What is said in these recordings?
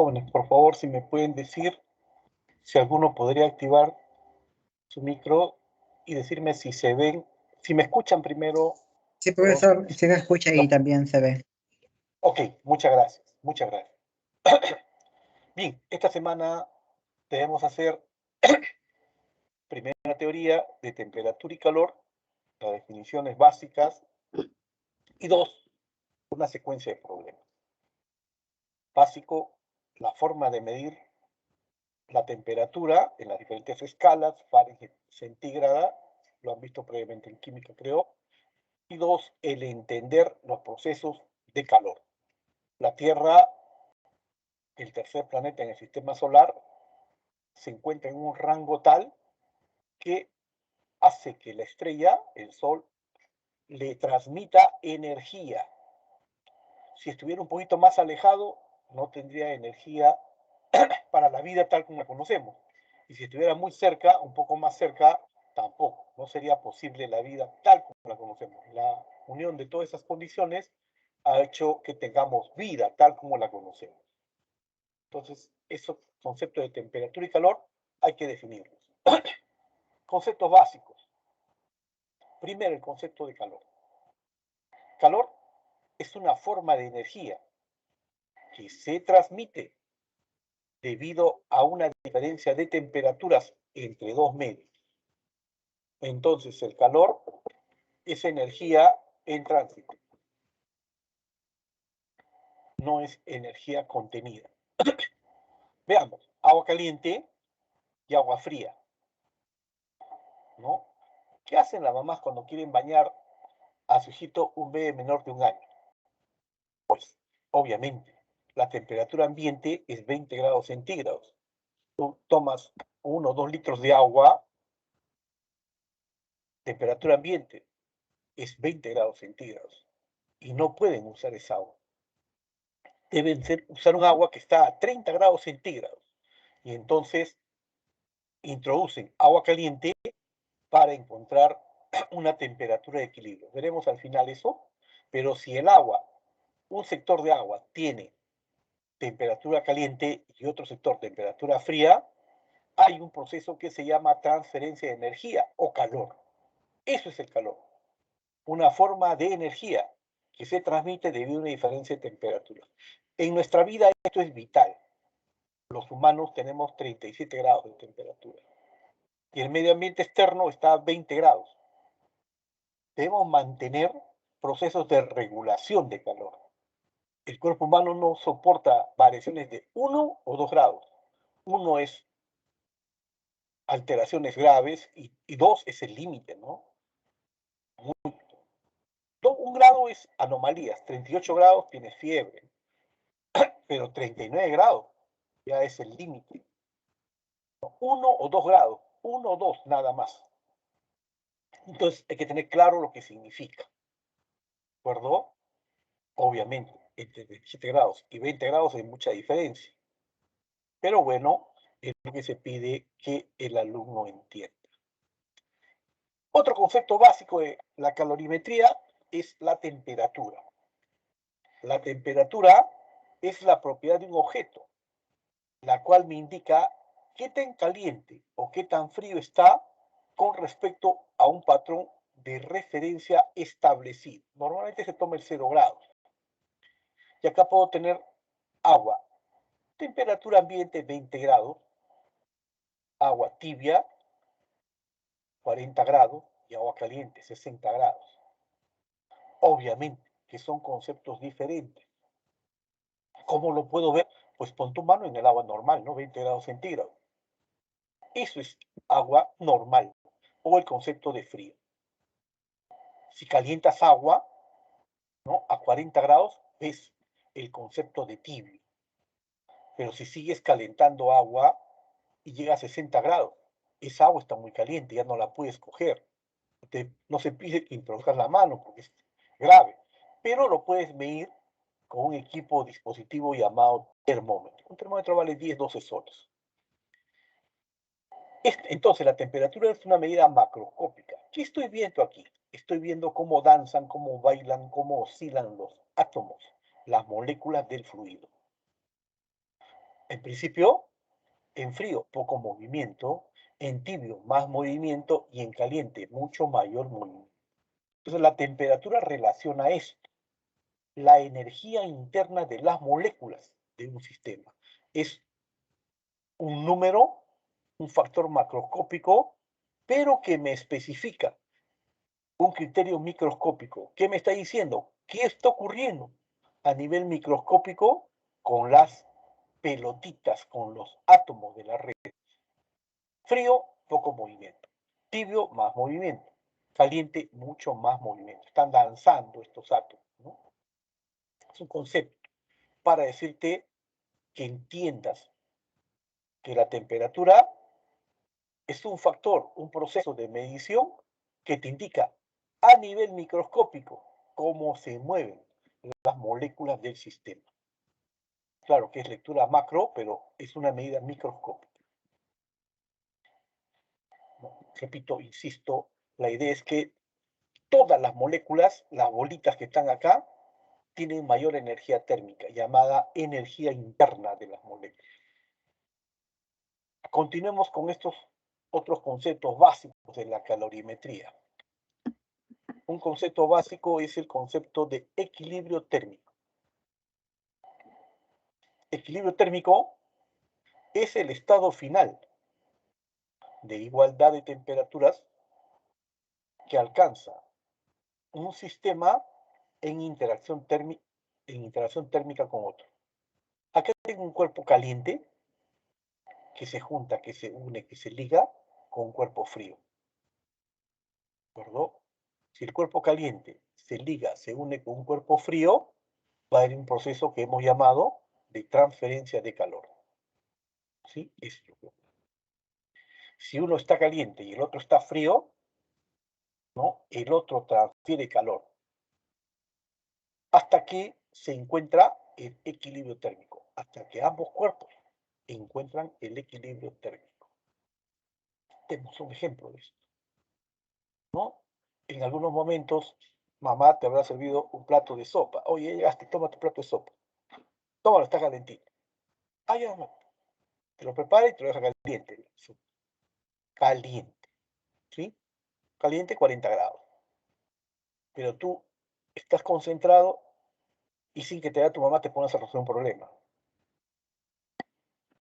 jóvenes, por favor, si me pueden decir si alguno podría activar su micro y decirme si se ven, si me escuchan primero Sí, los... profesor, sí se escucha y también se ve. Ok, muchas gracias, muchas gracias. Bien, esta semana debemos hacer primera teoría de temperatura y calor, las definiciones básicas, y dos, una secuencia de problemas. Básico, la forma de medir la temperatura en las diferentes escalas, Fahrenheit, centígrada, lo han visto previamente en química, creo. Y dos, el entender los procesos de calor. La Tierra, el tercer planeta en el sistema solar, se encuentra en un rango tal que hace que la estrella, el Sol, le transmita energía. Si estuviera un poquito más alejado, no tendría energía para la vida tal como la conocemos. Y si estuviera muy cerca, un poco más cerca, tampoco. No sería posible la vida tal como la conocemos. La unión de todas esas condiciones ha hecho que tengamos vida tal como la conocemos. Entonces, esos conceptos de temperatura y calor hay que definirlos. Conceptos básicos. Primero, el concepto de calor. Calor es una forma de energía que se transmite debido a una diferencia de temperaturas entre dos medios. Entonces, el calor es energía en tránsito, no es energía contenida. Veamos, agua caliente y agua fría, ¿no? ¿Qué hacen las mamás cuando quieren bañar a su hijito un bebé menor de un año? Pues, obviamente, la temperatura ambiente es 20 grados centígrados. Tú tomas 1 o 2 litros de agua, temperatura ambiente es 20 grados centígrados. Y no pueden usar esa agua. Deben usar un agua que está a 30 grados centígrados. Y entonces introducen agua caliente para encontrar una temperatura de equilibrio. Veremos al final eso, pero si el agua, un sector de agua tiene temperatura caliente y otro sector temperatura fría, hay un proceso que se llama transferencia de energía o calor. Eso es el calor, una forma de energía que se transmite debido a una diferencia de temperatura. En nuestra vida esto es vital. Los humanos tenemos 37 grados de temperatura y el medio ambiente externo está a 20 grados. Debemos mantener procesos de regulación de calor. El cuerpo humano no soporta variaciones de 1 o 2 grados. 1 es alteraciones graves y 2 es el límite, ¿no? 1 grado es anomalías. 38 grados tienes fiebre, pero 39 grados ya es el límite. 1 o 2 grados, 1 o 2 nada más. Entonces hay que tener claro lo que significa. ¿De acuerdo? Obviamente, entre 17 grados y 20 grados hay mucha diferencia. Pero bueno, es lo que se pide que el alumno entienda. Otro concepto básico de la calorimetría es la temperatura. La temperatura es la propiedad de un objeto, la cual me indica qué tan caliente o qué tan frío está con respecto a un patrón de referencia establecido. Normalmente se toma el 0 grados. Y acá puedo tener agua, temperatura ambiente 20 grados, agua tibia 40 grados y agua caliente 60 grados. Obviamente que son conceptos diferentes. ¿Cómo lo puedo ver? Pues pon tu mano en el agua normal, ¿no? 20 grados centígrados. Eso es agua normal o el concepto de frío. Si calientas agua, ¿no? A 40 grados, ves el concepto de tibio. Pero si sigues calentando agua y llega a 60 grados, esa agua está muy caliente, ya no la puedes coger. No se pide que introduzcas la mano porque es grave, pero lo puedes medir con un equipo o dispositivo llamado termómetro. Un termómetro vale 10-12 soles. Entonces, la temperatura es una medida macroscópica. ¿Qué estoy viendo aquí? Estoy viendo cómo danzan, cómo bailan, cómo oscilan los átomos, las moléculas del fluido. En principio, en frío, poco movimiento, en tibio, más movimiento y en caliente, mucho mayor movimiento. Entonces, la temperatura relaciona esto, la energía interna de las moléculas de un sistema. Es un número, un factor macroscópico, pero que me especifica un criterio microscópico. ¿Qué me está diciendo? ¿Qué está ocurriendo a nivel microscópico con las pelotitas, con los átomos de la red? Frío, poco movimiento. Tibio, más movimiento. Caliente, mucho más movimiento. Están danzando estos átomos, ¿no? Es un concepto para decirte que entiendas que la temperatura es un factor, un proceso de medición que te indica a nivel microscópico cómo se mueven las moléculas del sistema. Claro que es lectura macro, pero es una medida microscópica. ¿No? Repito, insisto, la idea es que todas las moléculas, las bolitas que están acá, tienen mayor energía térmica, llamada energía interna de las moléculas. Continuemos con estos otros conceptos básicos de la calorimetría. Un concepto básico es el concepto de equilibrio térmico. Equilibrio térmico es el estado final de igualdad de temperaturas que alcanza un sistema en interacción térmica con otro. Acá tengo un cuerpo caliente que se junta, que se une, que se liga con un cuerpo frío. ¿De acuerdo? Si el cuerpo caliente se liga, se une con un cuerpo frío, va a haber un proceso que hemos llamado de transferencia de calor. ¿Sí? Es lo que... Si uno está caliente y el otro está frío, ¿no? El otro transfiere calor hasta que se encuentra el equilibrio térmico, hasta que ambos cuerpos encuentran el equilibrio térmico. Tenemos un ejemplo de esto, ¿no? En algunos momentos, mamá te habrá servido un plato de sopa. Oye, llegaste, toma tu plato de sopa. Tómalo, está calentito. Ah, ya, no. Te lo prepara y te lo deja caliente. Caliente, ¿sí? Caliente 40 grados. Pero tú estás concentrado y sin que te da tu mamá te pones a resolver un problema.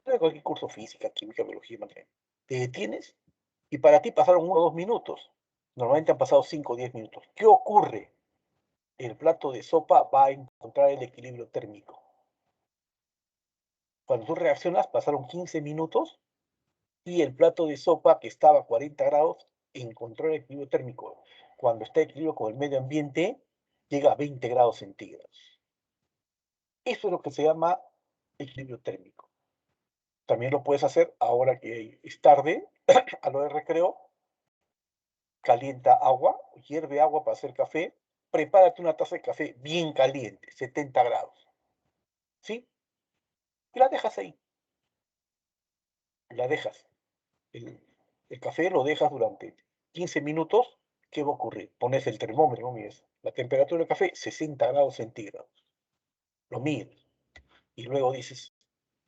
De cualquier curso, física, química, biología, matemática. Te detienes y para ti pasaron 1 o 2 minutos. Normalmente han pasado 5 o 10 minutos. ¿Qué ocurre? El plato de sopa va a encontrar el equilibrio térmico. Cuando tú reaccionas, pasaron 15 minutos y el plato de sopa que estaba a 40 grados encontró el equilibrio térmico. Cuando está en equilibrio con el medio ambiente, llega a 20 grados centígrados. Eso es lo que se llama equilibrio térmico. También lo puedes hacer ahora que es tarde, a lo de recreo, calienta agua, hierve agua para hacer café, prepárate una taza de café bien caliente, 70 grados, ¿sí? Y la dejas ahí, la dejas. El, el café lo dejas durante 15 minutos, ¿qué va a ocurrir? Pones el termómetro, ¿no? Mides la temperatura del café, 60 grados centígrados. Lo mides y luego dices,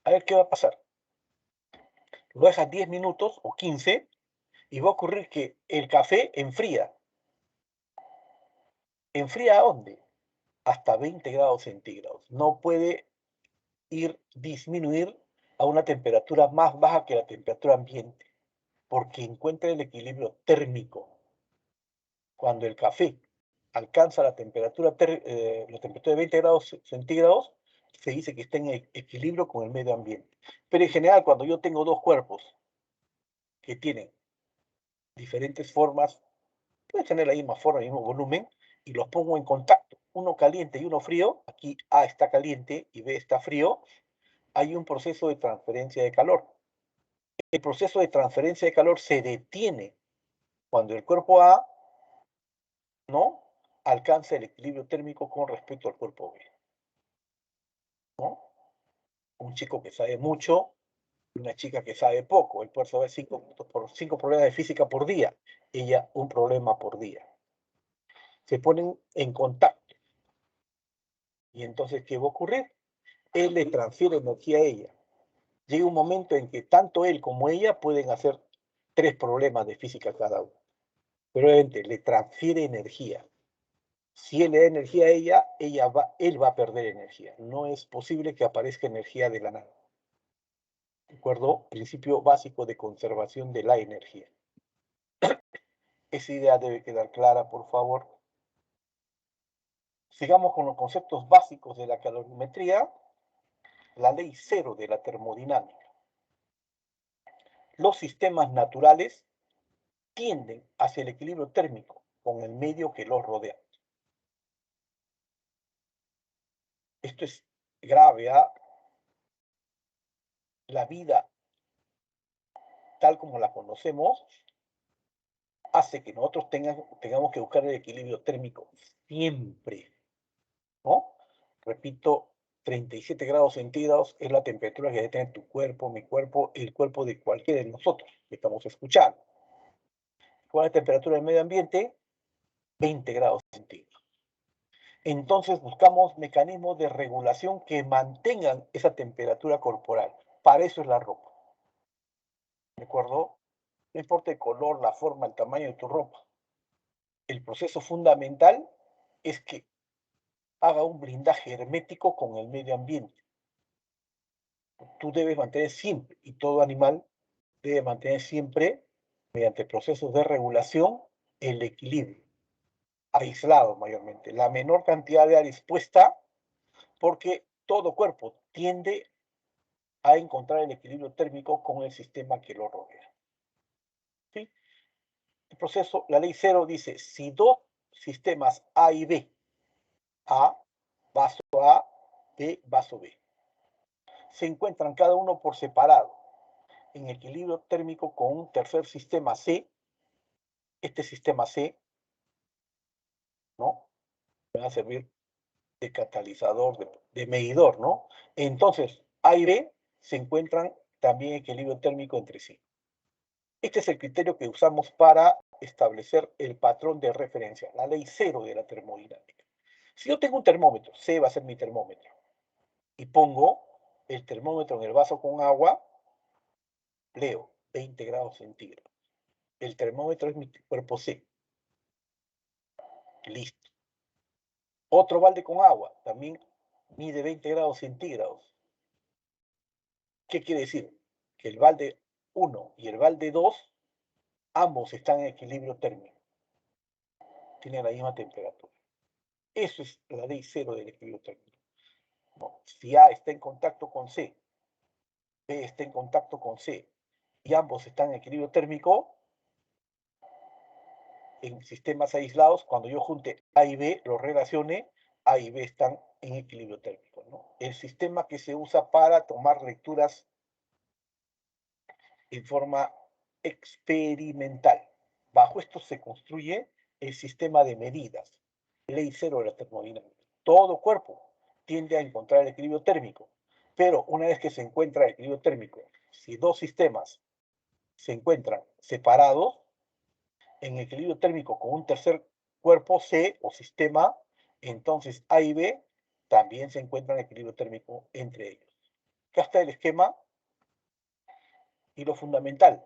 a ver qué va a pasar. Lo dejas 10 minutos o 15 y va a ocurrir que el café enfría. ¿Enfría a dónde? Hasta 20 grados centígrados. No puede disminuir a una temperatura más baja que la temperatura ambiente, porque encuentra el equilibrio térmico. Cuando el café alcanza la temperatura de 20 grados centígrados, se dice que está en equilibrio con el medio ambiente. Pero en general, cuando yo tengo dos cuerpos que tienen diferentes formas, pueden tener la misma forma, el mismo volumen, y los pongo en contacto, uno caliente y uno frío, aquí A está caliente y B está frío, hay un proceso de transferencia de calor. El proceso de transferencia de calor se detiene cuando el cuerpo A, ¿no?, alcanza el equilibrio térmico con respecto al cuerpo B, ¿no? Un chico que sabe mucho y una chica que sabe poco, él puede saber 5 problemas de física por día, ella un problema por día. Se ponen en contacto. Y entonces, ¿qué va a ocurrir? Él le transfiere energía a ella. llega un momento en que tanto él como ella pueden hacer 3 problemas de física cada uno. Pero obviamente le transfiere energía. Si él le da energía a ella él va a perder energía. No es posible que aparezca energía de la nada. ¿De acuerdo? Principio básico de conservación de la energía. Esa idea debe quedar clara, por favor. Sigamos con los conceptos básicos de la calorimetría. La ley cero de la termodinámica. Los sistemas naturales tienden hacia el equilibrio térmico con el medio que los rodea. Esto es grave, ¿ah? La vida, tal como la conocemos, hace que nosotros tengamos que buscar el equilibrio térmico siempre, ¿no? Repito, 37 grados centígrados es la temperatura que debe tener tu cuerpo, mi cuerpo, el cuerpo de cualquiera de nosotros que estamos escuchando. ¿Cuál es la temperatura del medio ambiente? 20 grados centígrados. Entonces buscamos mecanismos de regulación que mantengan esa temperatura corporal. Para eso es la ropa. ¿De acuerdo? No importa el color, la forma, el tamaño de tu ropa. El proceso fundamental es que haga un blindaje hermético con el medio ambiente. Tú debes mantener siempre, y todo animal debe mantener siempre, mediante procesos de regulación, el equilibrio, aislado mayormente. La menor cantidad de aire expuesta, porque todo cuerpo tiende a encontrar el equilibrio térmico con el sistema que lo rodea. ¿Sí? El proceso, la ley cero dice, si dos sistemas A y B, A, vaso A, B, vaso B, se encuentran cada uno por separado en equilibrio térmico con un tercer sistema C, este sistema C, ¿no? Va a servir de catalizador, de medidor, ¿no? Entonces, A y B se encuentran también en equilibrio térmico entre sí. Este es el criterio que usamos para establecer el patrón de referencia, la ley cero de la termodinámica. Si yo tengo un termómetro, C va a ser mi termómetro, y pongo el termómetro en el vaso con agua, leo 20 grados centígrados. El termómetro es mi cuerpo C. Listo. Otro balde con agua, también mide 20 grados centígrados. ¿Qué quiere decir? Que el balde 1 y el balde 2, ambos están en equilibrio térmico. Tienen la misma temperatura. Eso es la ley cero del equilibrio térmico. ¿No? Si A está en contacto con C, B está en contacto con C, y ambos están en equilibrio térmico, en sistemas aislados, cuando yo junte A y B, los relacione, A y B están en equilibrio térmico, ¿no? El sistema que se usa para tomar lecturas en forma experimental. Bajo esto se construye el sistema de medidas, ley cero de la termodinámica. Todo cuerpo tiende a encontrar el equilibrio térmico, pero una vez que se encuentra el equilibrio térmico, si dos sistemas se encuentran separados, en equilibrio térmico con un tercer cuerpo C o sistema, entonces A y B también se encuentran en equilibrio térmico entre ellos. Acá está el esquema y lo fundamental.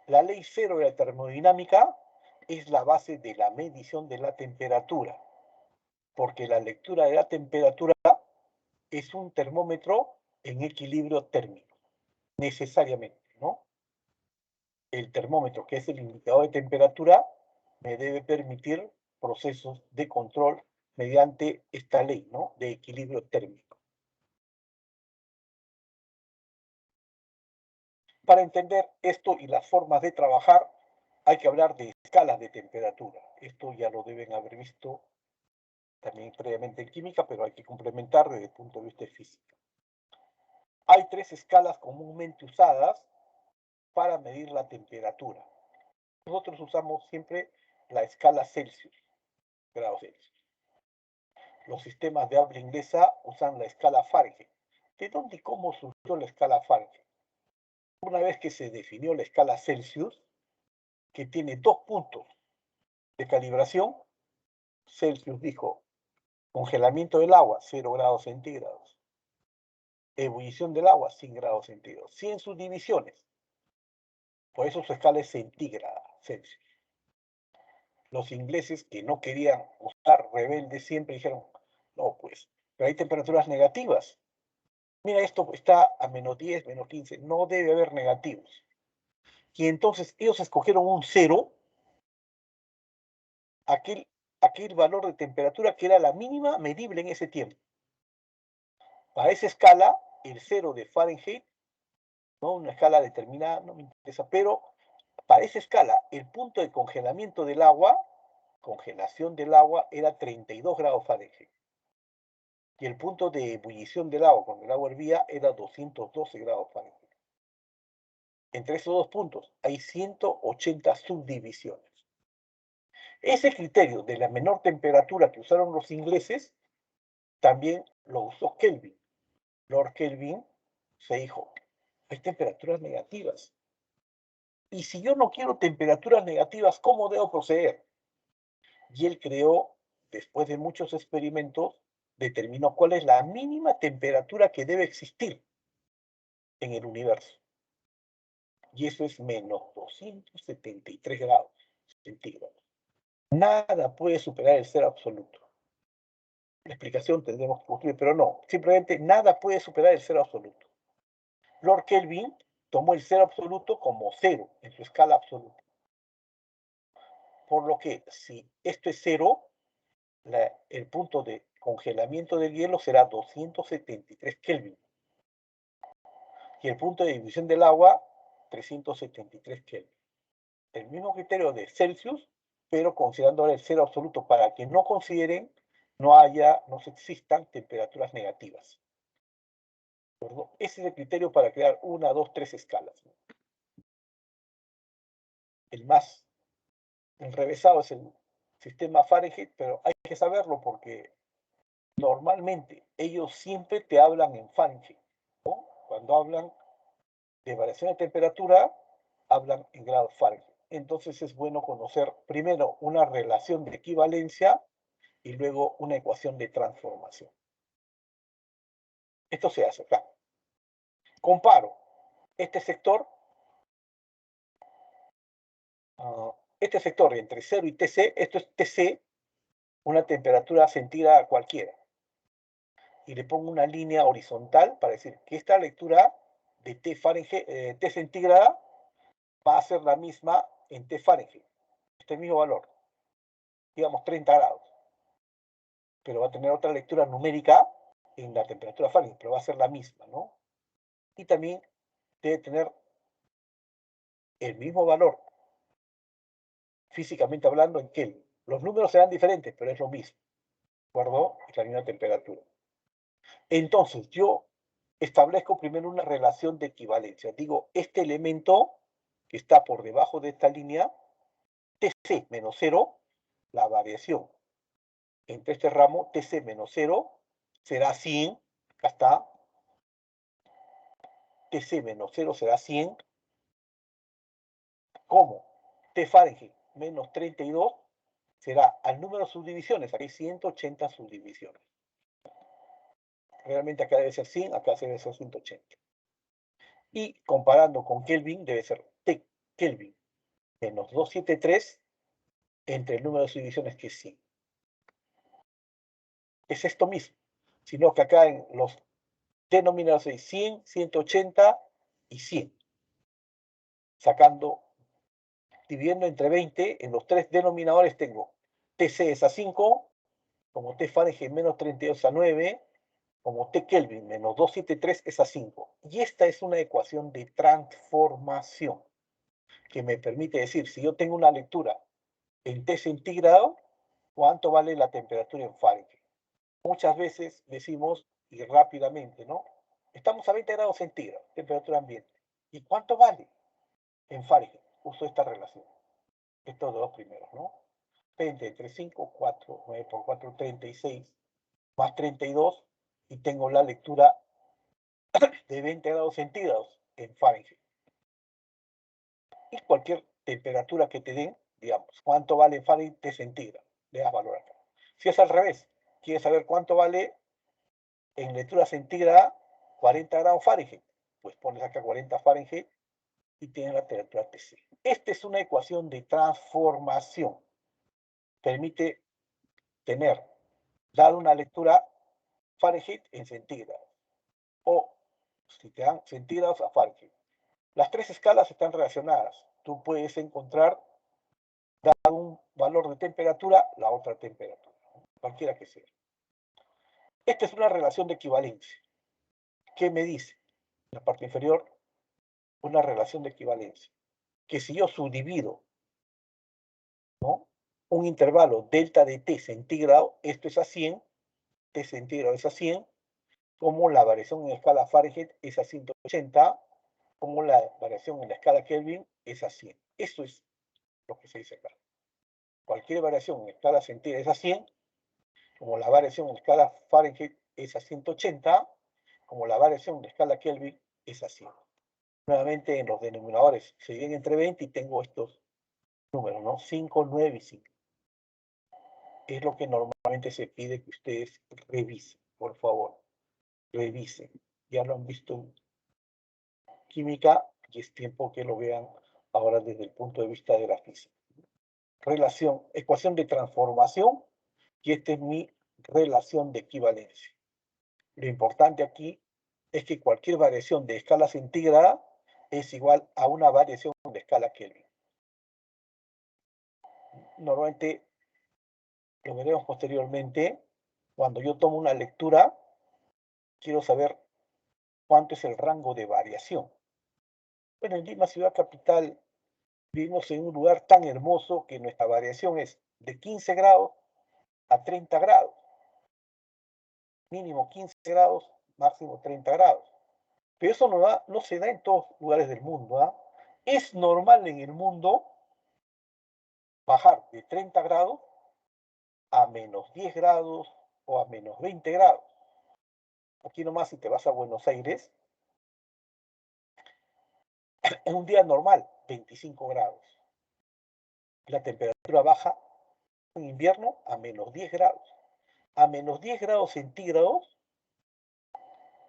La ley cero de la termodinámica es la base de la medición de la temperatura, porque la lectura de la temperatura es un termómetro en equilibrio térmico, necesariamente, ¿no? El termómetro, que es el indicador de temperatura, me debe permitir procesos de control mediante esta ley, ¿no? De equilibrio térmico. Para entender esto y las formas de trabajar, hay que hablar de escalas de temperatura. Esto ya lo deben haber visto también previamente en química, pero hay que complementar desde el punto de vista de física. Hay 3 escalas comúnmente usadas para medir la temperatura. Nosotros usamos siempre la escala Celsius, grados Celsius. Los sistemas de habla inglesa usan la escala Fahrenheit. ¿De dónde y cómo surgió la escala Fahrenheit? Una vez que se definió la escala Celsius, que tiene 2 puntos de calibración, Celsius dijo, congelamiento del agua, 0 grados centígrados. ebullición del agua, 100 grados centígrados. 100 subdivisiones. Por eso su escala es centígrada, Celsius. Los ingleses que no querían usar rebeldes siempre dijeron, no, pues, pero hay temperaturas negativas. Mira, esto está a menos 10, menos 15, no debe haber negativos. Y entonces ellos escogieron un cero, aquel valor de temperatura que era la mínima medible en ese tiempo. Para esa escala, el cero de Fahrenheit, ¿no? Una escala determinada, no me interesa, pero para esa escala, el punto de congelamiento del agua, congelación del agua, era 32 grados Fahrenheit. Y el punto de ebullición del agua, cuando el agua hervía, era 212 grados Fahrenheit. Entre esos dos puntos hay 180 subdivisiones. Ese criterio de la menor temperatura que usaron los ingleses, también lo usó Kelvin. Lord Kelvin se dijo, hay temperaturas negativas. Y si yo no quiero temperaturas negativas, ¿cómo debo proceder? Y él creó, después de muchos experimentos, determinó cuál es la mínima temperatura que debe existir en el universo. Y eso es menos 273 grados centígrados. Nada puede superar el cero absoluto. La explicación tendremos que construir, pero no, simplemente nada puede superar el cero absoluto. Lord Kelvin tomó el cero absoluto como cero en su escala absoluta. Por lo que si esto es cero, el punto de congelamiento del hielo será 273 Kelvin. Y el punto de ebullición del agua, 373 Kelvin. El mismo criterio de Celsius, pero considerando ahora el cero absoluto para que no consideren, no existan temperaturas negativas. ¿Verdad? Ese es el criterio para crear 1, 2, 3 escalas. El más enrevesado es el sistema Fahrenheit, pero hay que saberlo porque normalmente ellos siempre te hablan en Fahrenheit, ¿no? Cuando hablan de variación de temperatura, hablan en grados Fahrenheit. Entonces es bueno conocer primero una relación de equivalencia y luego una ecuación de transformación. Esto se hace acá. Comparo este sector entre 0 y TC, esto es TC, una temperatura centígrada cualquiera. Y le pongo una línea horizontal para decir que esta lectura de T, Fahrenheit, T centígrada va a ser la misma en T Fahrenheit. Este mismo valor, digamos 30 grados. Pero va a tener otra lectura numérica en la temperatura Fahrenheit, pero va a ser la misma, ¿no? Y también debe tener el mismo valor, físicamente hablando, en Kelvin. Los números serán diferentes, pero es lo mismo. ¿De acuerdo? Es la misma temperatura. Entonces, yo establezco primero una relación de equivalencia. Digo, este elemento que está por debajo de esta línea, TC menos 0, la variación entre este ramo, TC menos 0, será 100. Acá está. TC menos 0 será 100. ¿Cómo? T Fahrenheit menos 32 será al número de subdivisiones. Aquí hay 180 subdivisiones. Realmente acá debe ser 100, acá debe ser 180. Y comparando con Kelvin, debe ser T Kelvin menos 273 entre el número de subdivisiones que es 100. Es esto mismo, sino que acá en los denominadores hay 100, 180 y 100. Dividiendo entre 20, en los tres denominadores tengo TC es a 5, como T Fahrenheit menos 32 es a 9, como T Kelvin menos 273 es a 5. Y esta es una ecuación de transformación que me permite decir, si yo tengo una lectura en T centígrado, ¿cuánto vale la temperatura en Fahrenheit? Muchas veces decimos, y rápidamente, ¿no? Estamos a 20 grados centígrados, temperatura ambiente. ¿Y cuánto vale en Fahrenheit? Uso esta relación. Estos dos primeros, ¿no? 20 entre 5, 4, 9 por 4, 36, más 32, y tengo la lectura de 20 grados centígrados en Fahrenheit. Y cualquier temperatura que te den, digamos, ¿cuánto vale en Fahrenheit de centígrado? Le das valor acá. Si es al revés, quieres saber cuánto vale en lectura centígrada, 40 grados Fahrenheit. Pues pones acá 40 Fahrenheit y tienes la temperatura TC. Esta es una ecuación de transformación. Permite tener, dar una lectura Fahrenheit en centígrados. O, si te dan centígrados a Fahrenheit. Las tres escalas están relacionadas. Tú puedes encontrar, dado un valor de temperatura, la otra temperatura, cualquiera que sea. Esta es una relación de equivalencia. ¿Qué me dice? En la parte inferior, una relación de equivalencia. Que si yo subdivido, ¿no?, un intervalo delta de T centígrado, esto es a 100, T centígrado es a 100, como la variación en escala Fahrenheit es a 180, como la variación en la escala Kelvin es a 100. Eso es lo que se dice acá. Cualquier variación en escala centígrada es a 100, como la variación en escala Fahrenheit es a 180, como la variación en escala Kelvin es a 100. Nuevamente en los denominadores se dividen entre 20 y tengo estos números, ¿no? 5, 9 y 5. Es lo que normalmente se pide que ustedes revisen, por favor. Revisen. Ya lo han visto en química y es tiempo que lo vean ahora desde el punto de vista de la física. Relación, ecuación de transformación, y esta es mi relación de equivalencia. Lo importante aquí es que cualquier variación de escala centígrada es igual a una variación de escala Kelvin. Normalmente, lo veremos posteriormente, cuando yo tomo una lectura, quiero saber cuánto es el rango de variación. Bueno, en Lima, ciudad capital, vivimos en un lugar tan hermoso que nuestra variación es de 15 grados a 30 grados. Mínimo 15 grados, máximo 30 grados. Pero eso no se da en todos los lugares del mundo, ¿ah? Es normal en el mundo bajar de 30 grados a menos 10 grados o a menos 20 grados. Aquí nomás, si te vas a Buenos Aires, en un día normal, 25 grados. La temperatura baja en invierno a menos 10 grados. A menos 10 grados centígrados,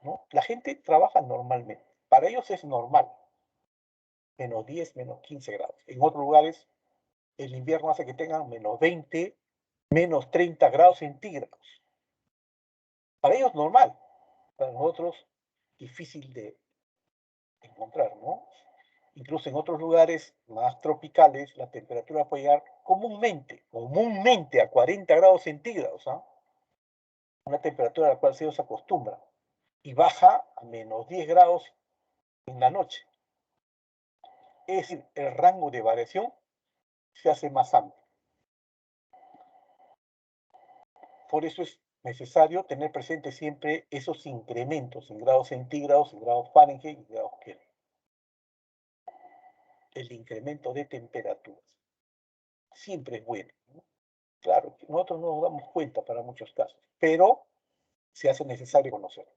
¿no?, la gente trabaja normalmente. Para ellos es normal. Menos 10, menos 15 grados. En otros lugares, el invierno hace que tengan menos 20, menos 30 grados centígrados. Para ellos normal. Para nosotros, difícil de encontrar, ¿no? Incluso en otros lugares más tropicales, la temperatura puede llegar comúnmente a 40 grados centígrados, ¿ah? Una temperatura a la cual se acostumbra. Y baja a menos 10 grados en la noche. Es decir, el rango de variación se hace más amplio. Por eso es necesario tener presente siempre esos incrementos en grados centígrados, en grados Fahrenheit y grados Kelvin. El incremento de temperaturas siempre es bueno, ¿no? Claro, que nosotros no nos damos cuenta para muchos casos, pero se hace necesario conocerlo.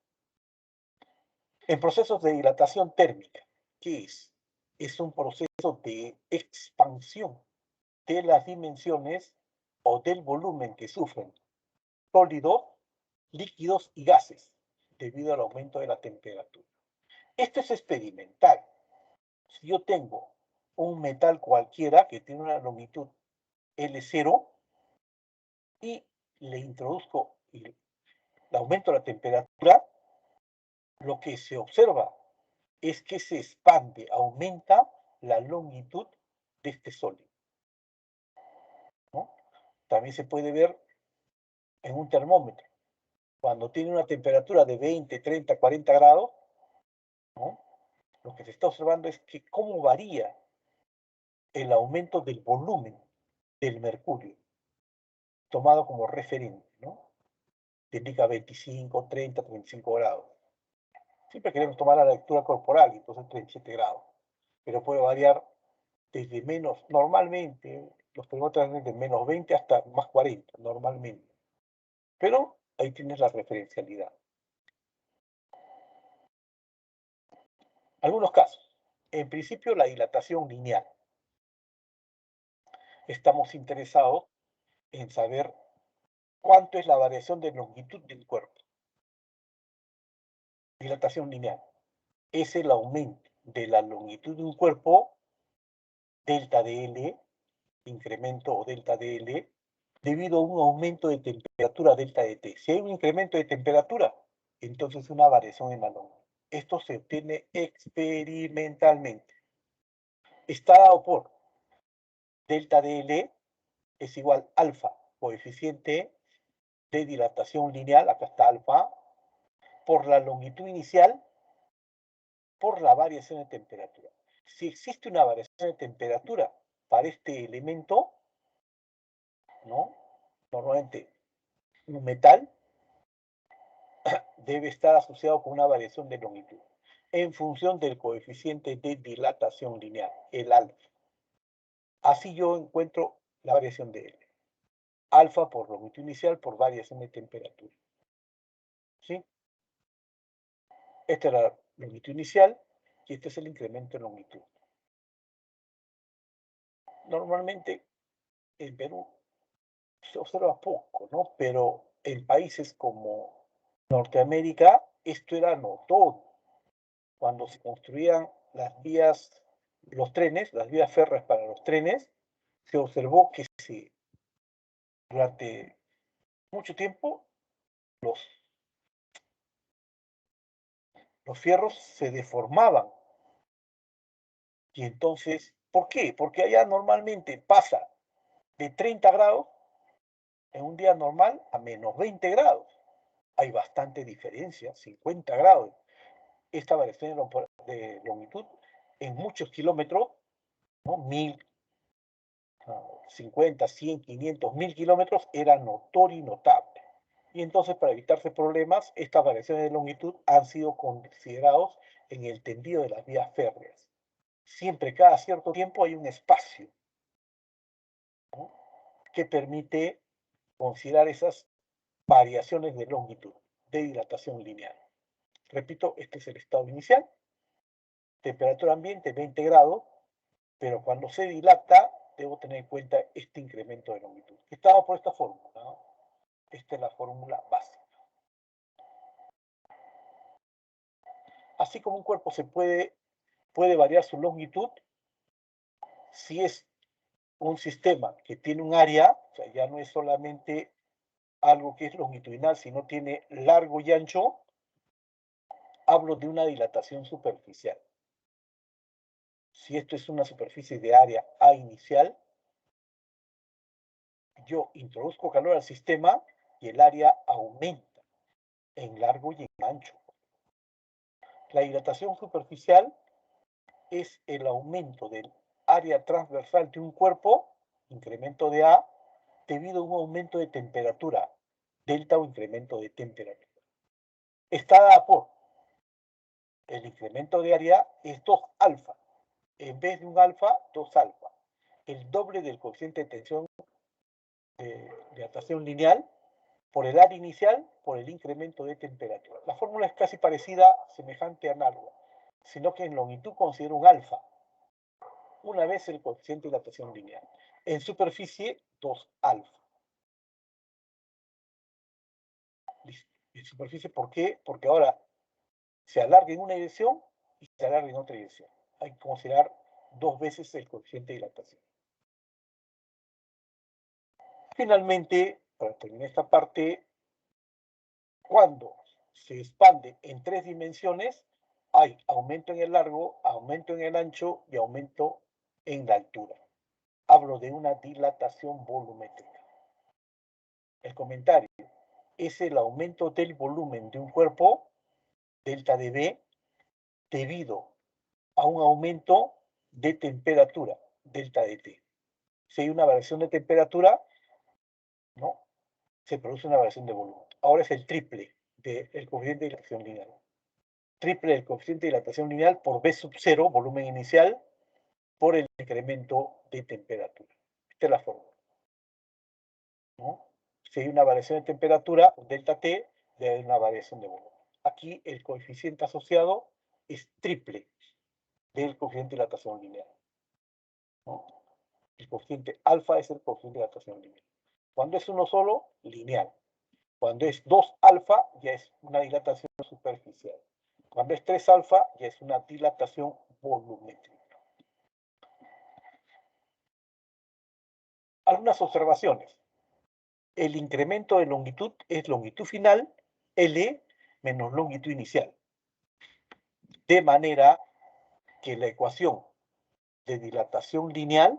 En procesos de dilatación térmica, ¿qué es? Es un proceso de expansión de las dimensiones o del volumen que sufren sólidos, líquidos y gases debido al aumento de la temperatura. Esto es experimental. Si yo tengo un metal cualquiera que tiene una longitud L0 y le introduzco y le aumento la temperatura, lo que se observa es que se expande, aumenta la longitud de este sólido, ¿no? También se puede ver en un termómetro. Cuando tiene una temperatura de 20, 30, 40 grados, ¿no?, lo que se está observando es que cómo varía el aumento del volumen del mercurio, tomado como referente, ¿no? Te indica 25, 30, 35 grados. Siempre queremos tomar la lectura corporal, entonces 37 grados. Pero puede variar desde menos, normalmente, los termómetros de menos 20 hasta más 40, normalmente. Pero ahí tienes la referencialidad. Algunos casos. En principio, la dilatación lineal. Estamos interesados en saber cuánto es la variación de longitud del cuerpo. dilatación lineal es el aumento de la longitud de un cuerpo, delta dL, incremento o delta dL, debido a un aumento de temperatura delta de T. Si hay un incremento de temperatura, entonces una variación en la longitud. Esto se obtiene experimentalmente. Está dado por delta dL es igual alfa, coeficiente de dilatación lineal, acá está alfa, por la longitud inicial, por la variación de temperatura. Si existe una variación de temperatura para este elemento, ¿no? Normalmente un metal debe estar asociado con una variación de longitud en función del coeficiente de dilatación lineal, el alfa. Así yo encuentro la variación de L. Alfa por longitud inicial por variación de temperatura. ¿Sí? Esta es la longitud inicial y este es el incremento de longitud. Normalmente en Perú se observa poco, ¿no? Pero en países como Norteamérica esto era notorio. Cuando se construían las vías, los trenes, las vías férreas para los trenes, se observó que durante mucho tiempo los fierros se deformaban. Y entonces, ¿por qué? Porque allá normalmente pasa de 30 grados en un día normal a menos 20 grados. Hay bastante diferencia, 50 grados. Esta variación de longitud en muchos kilómetros, ¿no? 1000, 50, 100, 500, 1000 kilómetros era notorio y notable. Y entonces, para evitarse problemas, estas variaciones de longitud han sido considerados en el tendido de las vías férreas. Siempre, cada cierto tiempo, hay un espacio, ¿no?, que permite considerar esas variaciones de longitud, de dilatación lineal. Repito, este es el estado inicial, temperatura ambiente 20 grados, pero cuando se dilata, debo tener en cuenta este incremento de longitud. Estaba por esta fórmula, ¿no? Esta es la fórmula básica. Así como un cuerpo puede variar su longitud, si es un sistema que tiene un área, o sea, ya no es solamente algo que es longitudinal, sino tiene largo y ancho, hablo de una dilatación superficial. Si esto es una superficie de área A inicial, yo introduzco calor al sistema y el área aumenta en largo y en ancho. La dilatación superficial es el aumento del área transversal de un cuerpo, incremento de A, debido a un aumento de temperatura, delta o incremento de temperatura. Está dada por el incremento de área es 2 alfa. En vez de un alfa, 2 alfa. El doble del coeficiente de tensión de dilatación lineal por el área inicial por el incremento de temperatura. La fórmula es casi parecida, semejante, análoga, sino que en longitud considero un alfa, una vez el coeficiente de dilatación lineal. En superficie, 2 alfa. Listo. En superficie, ¿por qué? Porque ahora se alarga en una dirección y se alarga en otra dirección. Hay que considerar 2 veces el coeficiente de dilatación. Finalmente, para terminar esta parte, cuando se expande en 3 dimensiones, hay aumento en el largo, aumento en el ancho y aumento en la altura. Hablo de una dilatación volumétrica. El comentario es el aumento del volumen de un cuerpo, delta dB, debido a un aumento de temperatura, delta dt. Si hay una variación de temperatura, ¿no?, se produce una variación de volumen. Ahora es el triple del coeficiente de dilatación lineal. Triple del coeficiente de dilatación lineal por B sub 0, volumen inicial, por el incremento de temperatura. Esta es la fórmula, ¿no? Si hay una variación de temperatura, delta T, debe haber una variación de volumen. Aquí el coeficiente asociado es triple del coeficiente de dilatación lineal, ¿no? El coeficiente alfa es el coeficiente de dilatación lineal. Cuando es uno solo, lineal. Cuando es 2 alfa, ya es una dilatación superficial. Cuando es 3 alfa, ya es una dilatación volumétrica. Algunas observaciones. El incremento de longitud es longitud final, L, menos longitud inicial. De manera que la ecuación de dilatación lineal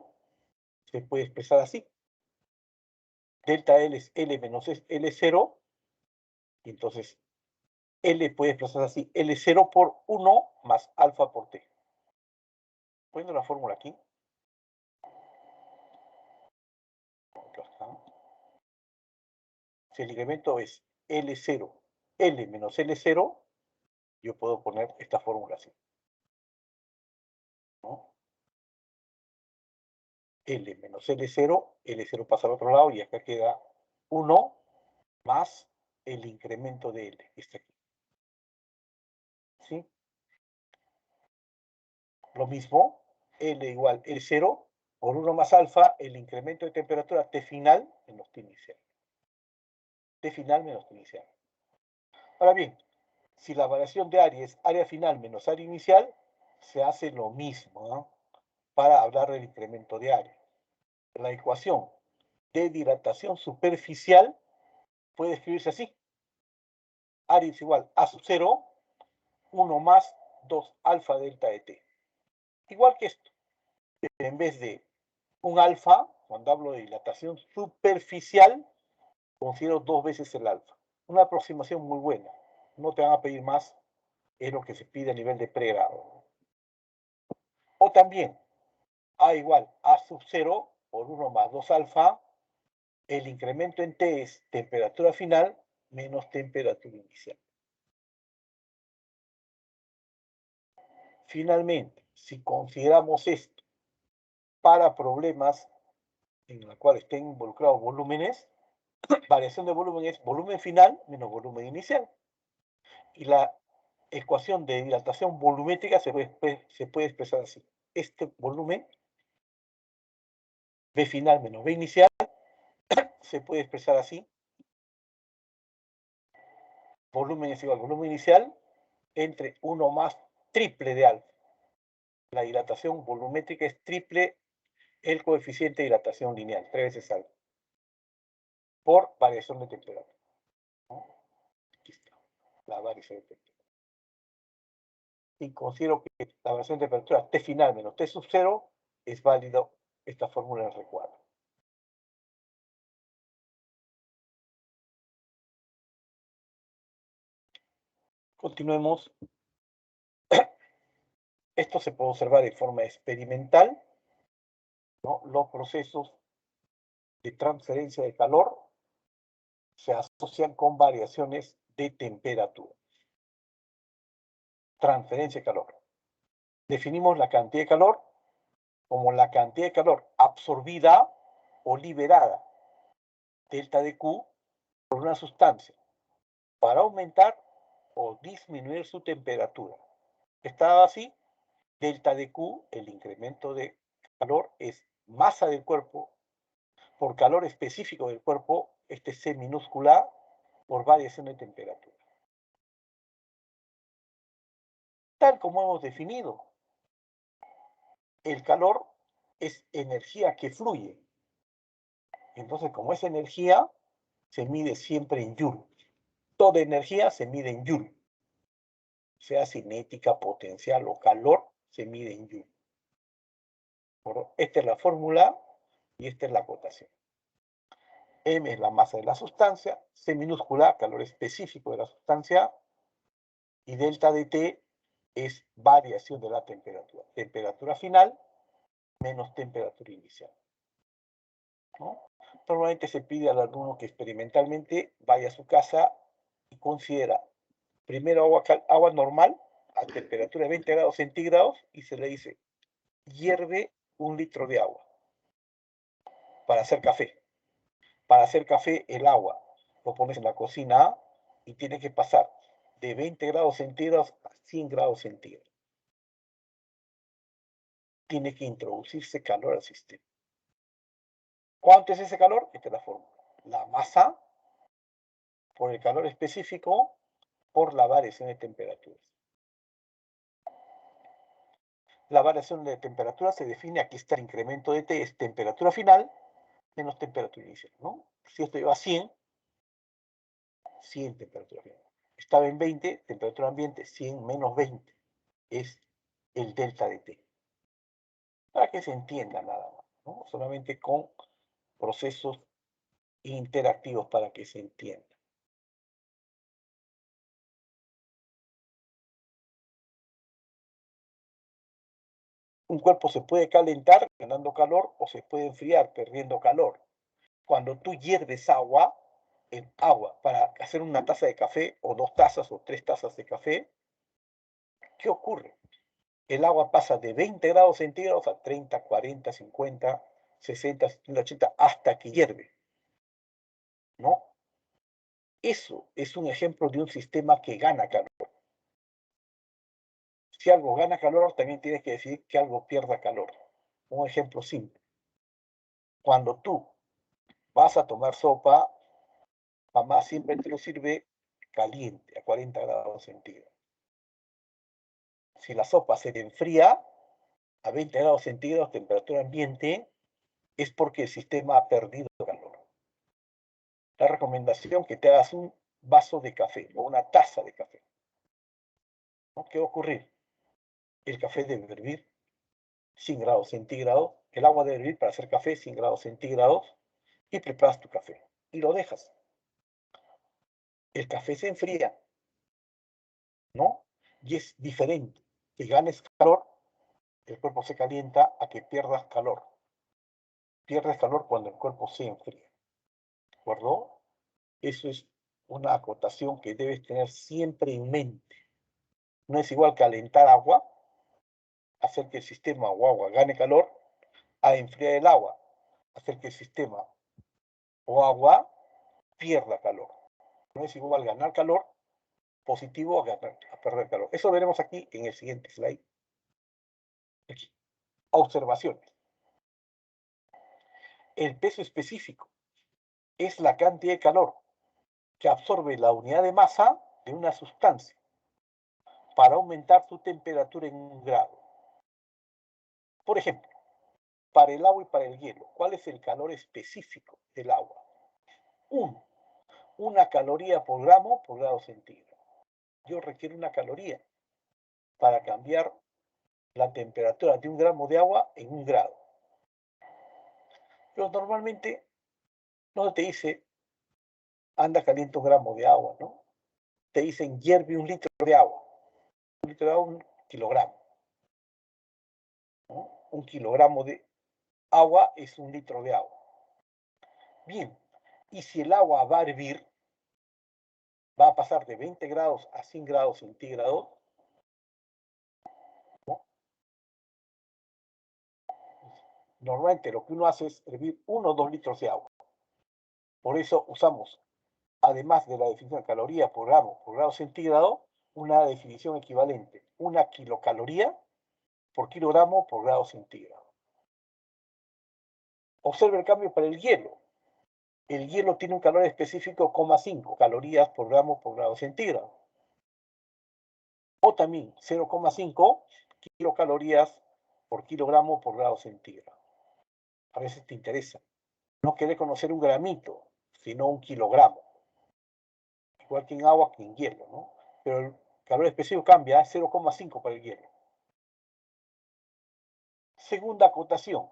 se puede expresar así. Delta L es L menos L0, y entonces L puede expresarse así, L0 por 1 más alfa por T. Poniendo la fórmula aquí. Si el incremento es L0, L menos L0, yo puedo poner esta fórmula así, ¿no? L menos L0, L0 pasa al otro lado y acá queda 1 más el incremento de L, que está aquí. ¿Sí? Lo mismo, L igual L0 por 1 más alfa, el incremento de temperatura T final menos T inicial. T final menos T inicial. Ahora bien, si la variación de área es área final menos área inicial, se hace lo mismo, ¿no? Para hablar del incremento de área. La ecuación de dilatación superficial puede escribirse así. Área es igual a sub 0, 1 más 2 alfa delta de T. Igual que esto, en vez de un alfa, cuando hablo de dilatación superficial, considero 2 veces el alfa. Una aproximación muy buena. No te van a pedir más, es lo que se pide a nivel de pregrado. O también, A igual a sub 0 por 1 más 2 alfa, el incremento en T es temperatura final menos temperatura inicial. Finalmente, si consideramos esto para problemas en los cuales estén involucrados volúmenes, variación de volumen es volumen final menos volumen inicial. Y la ecuación de dilatación volumétrica se puede expresar así. Este volumen, V final menos V inicial, se puede expresar así. Volumen es igual a volumen inicial entre 1 más triple de alfa. La dilatación volumétrica es triple el coeficiente de dilatación lineal, 3 veces alfa, por variación de temperatura, ¿no? Aquí está, la variación de temperatura. Y considero que la variación de temperatura T final menos T sub 0 es válido esta fórmula en recuadro. Continuemos. Esto se puede observar de forma experimental, ¿no? Los procesos de transferencia de calor se asocian con variaciones de temperatura. Transferencia de calor. Definimos la cantidad de calor como la cantidad de calor absorbida o liberada, delta de Q, por una sustancia, para aumentar o disminuir su temperatura. Estado así, delta de Q, el incremento de calor, es masa del cuerpo por calor específico del cuerpo, este C minúscula, por variación de temperatura. Tal como hemos definido, el calor es energía que fluye. Entonces, como es energía, se mide siempre en Joule. Toda energía se mide en Joule. Sea cinética, potencial o calor, se mide en Joule. Esta es la fórmula y esta es la acotación. M es la masa de la sustancia, C minúscula, calor específico de la sustancia, y delta de T es variación de la temperatura. Temperatura final menos temperatura inicial, ¿no? Normalmente se pide al alumno que experimentalmente vaya a su casa y considera primero agua normal a temperatura de 20 grados centígrados y se le dice, hierve 1 litro de agua para hacer café. Para hacer café, el agua lo pones en la cocina y tiene que pasar de 20 grados centígrados a 100 grados centígrados. Tiene que introducirse calor al sistema. ¿Cuánto es ese calor? Esta es la fórmula. La masa por el calor específico por la variación de temperaturas. La variación de temperatura se define, aquí está el incremento de T, es temperatura final menos temperatura inicial, ¿no? Si esto lleva a 100, 100 temperatura final. Estaba en 20, temperatura ambiente, 100 menos 20 es el delta de T. Para que se entienda nada más, ¿no? Solamente con procesos interactivos para que se entienda. Un cuerpo se puede calentar ganando calor o se puede enfriar perdiendo calor. Cuando tú hierves agua, en agua, para hacer una taza de café o 2 tazas o 3 tazas de café, ¿qué ocurre? El agua pasa de 20 grados centígrados a 30, 40, 50, 60, 70, 80, hasta que hierve, ¿no? Eso es un ejemplo de un sistema que gana calor. Si algo gana calor, también tienes que decir que algo pierda calor. Un ejemplo simple. Cuando tú vas a tomar sopa, mamá siempre te lo sirve caliente, a 40 grados centígrados. Si la sopa se te enfría a 20 grados centígrados, temperatura ambiente, es porque el sistema ha perdido calor. La recomendación que te hagas un vaso de café o una taza de café, ¿no? ¿Qué va a ocurrir? El café debe hervir 100 grados centígrados, el agua debe hervir para hacer café 100 grados centígrados y preparas tu café y lo dejas. El café se enfría, ¿no? Y es diferente que ganes calor, el cuerpo se calienta, a que pierdas calor. Pierdes calor cuando el cuerpo se enfría, ¿de acuerdo? Eso es una acotación que debes tener siempre en mente. No es igual calentar agua, hacer que el sistema o agua gane calor, a enfriar el agua, hacer que el sistema o agua pierda calor. No es igual ganar calor positivo a perder calor. Eso veremos aquí en el siguiente slide. Aquí. Observaciones. El peso específico es la cantidad de calor que absorbe la unidad de masa de una sustancia para aumentar su temperatura en 1 grado. Por ejemplo, para el agua y para el hielo, ¿cuál es el calor específico del agua? 1. Una caloría por gramo por grado centígrado. Yo requiero una caloría para cambiar la temperatura de 1 gramo de agua en 1 grado. Pero normalmente no te dice, anda caliente 1 gramo de agua, ¿no? Te dicen, hierve 1 litro de agua. 1 litro de agua, 1 kilogramo, ¿no? 1 kilogramo de agua es 1 litro de agua. Bien, y si el agua va a hervir, va a pasar de 20 grados a 100 grados centígrados, ¿no? Normalmente lo que uno hace es hervir 1 o 2 litros de agua. Por eso usamos, además de la definición de caloría por gramo por grado centígrado, una definición equivalente, 1 kilocaloría por kilogramo por grado centígrado. Observe el cambio para el hielo. El hielo tiene un calor específico, 0,5 calorías por gramo por grado centígrado. O también 0,5 kilocalorías por kilogramo por grado centígrado. A veces te interesa. No querés conocer un gramito, sino 1 kilogramo. Igual que en agua que en hielo, ¿no? Pero el calor específico cambia a 0,5 para el hielo. Segunda acotación.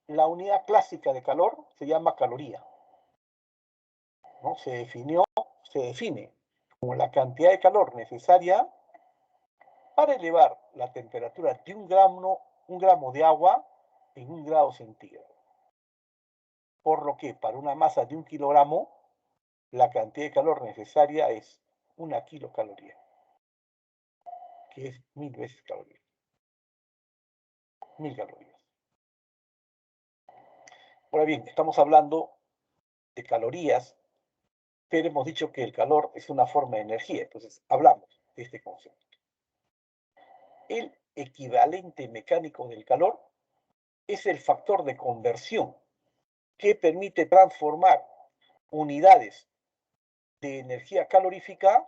La unidad clásica de calor se llama caloría, ¿no? Se define como la cantidad de calor necesaria para elevar la temperatura de 1 gramo de agua en 1 grado centígrado. Por lo que para una masa de 1 kilogramo, la cantidad de calor necesaria es 1 kilocaloría, que es 1000 veces calorías. 1000 calorías. Ahora bien, estamos hablando de calorías, pero hemos dicho que el calor es una forma de energía, entonces hablamos de este concepto. El equivalente mecánico del calor es el factor de conversión que permite transformar unidades de energía calorífica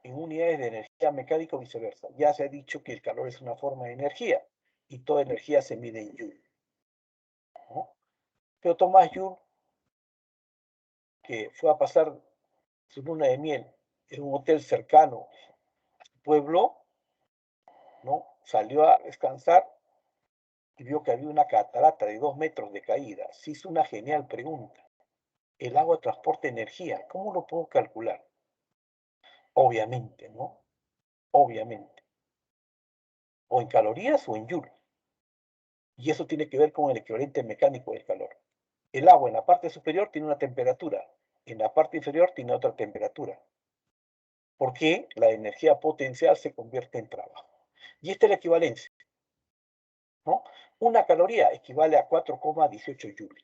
en unidades de energía mecánica o viceversa. Ya se ha dicho que el calor es una forma de energía. y toda energía se mide en Joule, ¿no? Pero Tomás Joule, que fue a pasar su luna de miel en un hotel cercano a su pueblo, ¿no? Salió a descansar y vio que había una catarata de 2 metros de caída. Se hizo una genial pregunta. El agua transporta energía. ¿Cómo lo puedo calcular? Obviamente, ¿no? Obviamente. O en calorías o en joules. Y eso tiene que ver con el equivalente mecánico del calor. El agua en la parte superior tiene una temperatura, en la parte inferior tiene otra temperatura. ¿Por qué? La energía potencial se convierte en trabajo. Y esta es la equivalencia, ¿no? Una caloría equivale a 4,18 joules.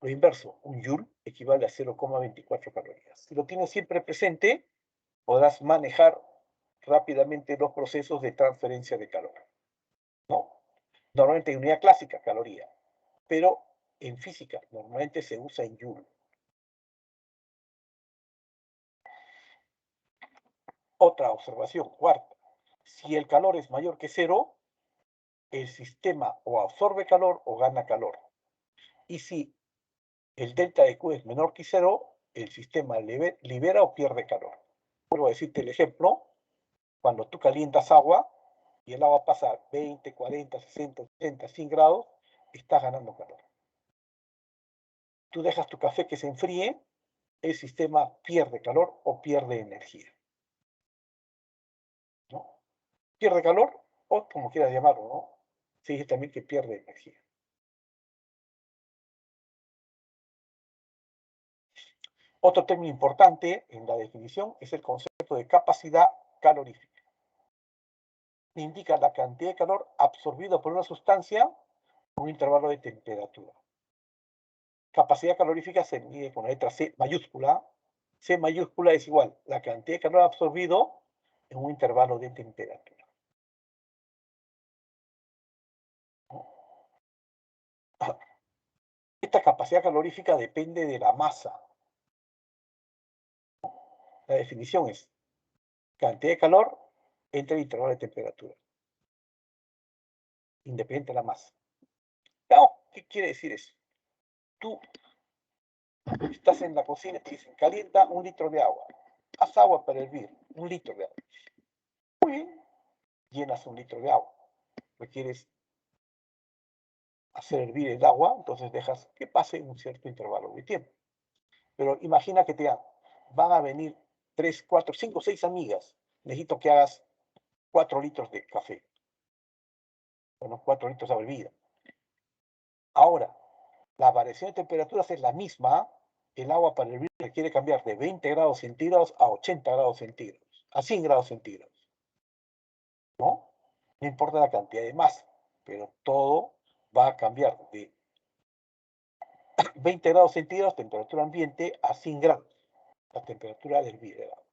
Lo inverso, un joule equivale a 0,24 calorías. Si lo tienes siempre presente, podrás manejar rápidamente los procesos de transferencia de calor, ¿no? Normalmente en unidad clásica, caloría, pero en física normalmente se usa en joule. Otra observación, cuarta. Si el calor es mayor que cero, el sistema o absorbe calor o gana calor. Y si el delta de Q es menor que cero, el sistema libera o pierde calor. Vuelvo a decirte el ejemplo. Cuando tú calientas agua y el agua pasa a 20, 40, 60, 80, 100 grados, estás ganando calor. Tú dejas tu café que se enfríe, el sistema pierde calor o pierde energía, ¿no? Pierde calor o como quieras llamarlo, ¿no? Se dice también que pierde energía. Otro término importante en la definición es el concepto de capacidad calorífica. Indica la cantidad de calor absorbido por una sustancia en un intervalo de temperatura. Capacidad calorífica se mide con la letra C mayúscula. C mayúscula es igual la cantidad de calor absorbido en un intervalo de temperatura. Esta capacidad calorífica depende de la masa. La definición es cantidad de calor entre el intervalo de temperatura, independiente de la masa. ¿Qué quiere decir eso? Tú estás en la cocina y te dicen, calienta 1 litro de agua. Haz agua para hervir, 1 litro de agua. Muy bien, llenas 1 litro de agua. Requieres hacer hervir el agua, entonces dejas que pase un cierto intervalo de tiempo. Pero imagina que van a venir 3, 4, 5, 6 amigas. Necesito que hagas 4 litros de café. Bueno, 4 litros de bebida. Ahora, la variación de temperaturas es la misma. El agua para hervir requiere cambiar de 20 grados centígrados a 80 grados centígrados, a 100 grados centígrados. ¿No? No importa la cantidad de masa, pero todo va a cambiar de 20 grados centígrados, temperatura ambiente, a 100 grados, la temperatura del hervir el agua.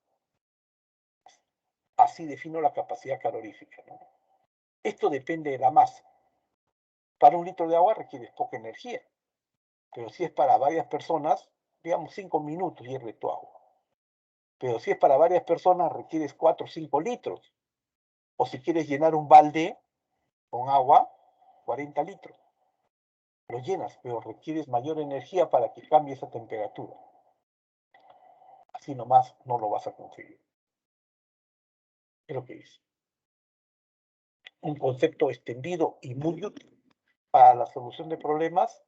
Así defino la capacidad calorífica, ¿no? Esto depende de la masa. Para 1 litro de agua requieres poca energía, pero si es para varias personas, digamos 5 minutos hierve tu agua. Pero si es para varias personas, requieres 4 o 5 litros. O si quieres llenar un balde con agua, 40 litros. Lo llenas, pero requieres mayor energía para que cambie esa temperatura. Así nomás no lo vas a conseguir. Es lo que dice. Un concepto extendido y muy útil para la solución de problemas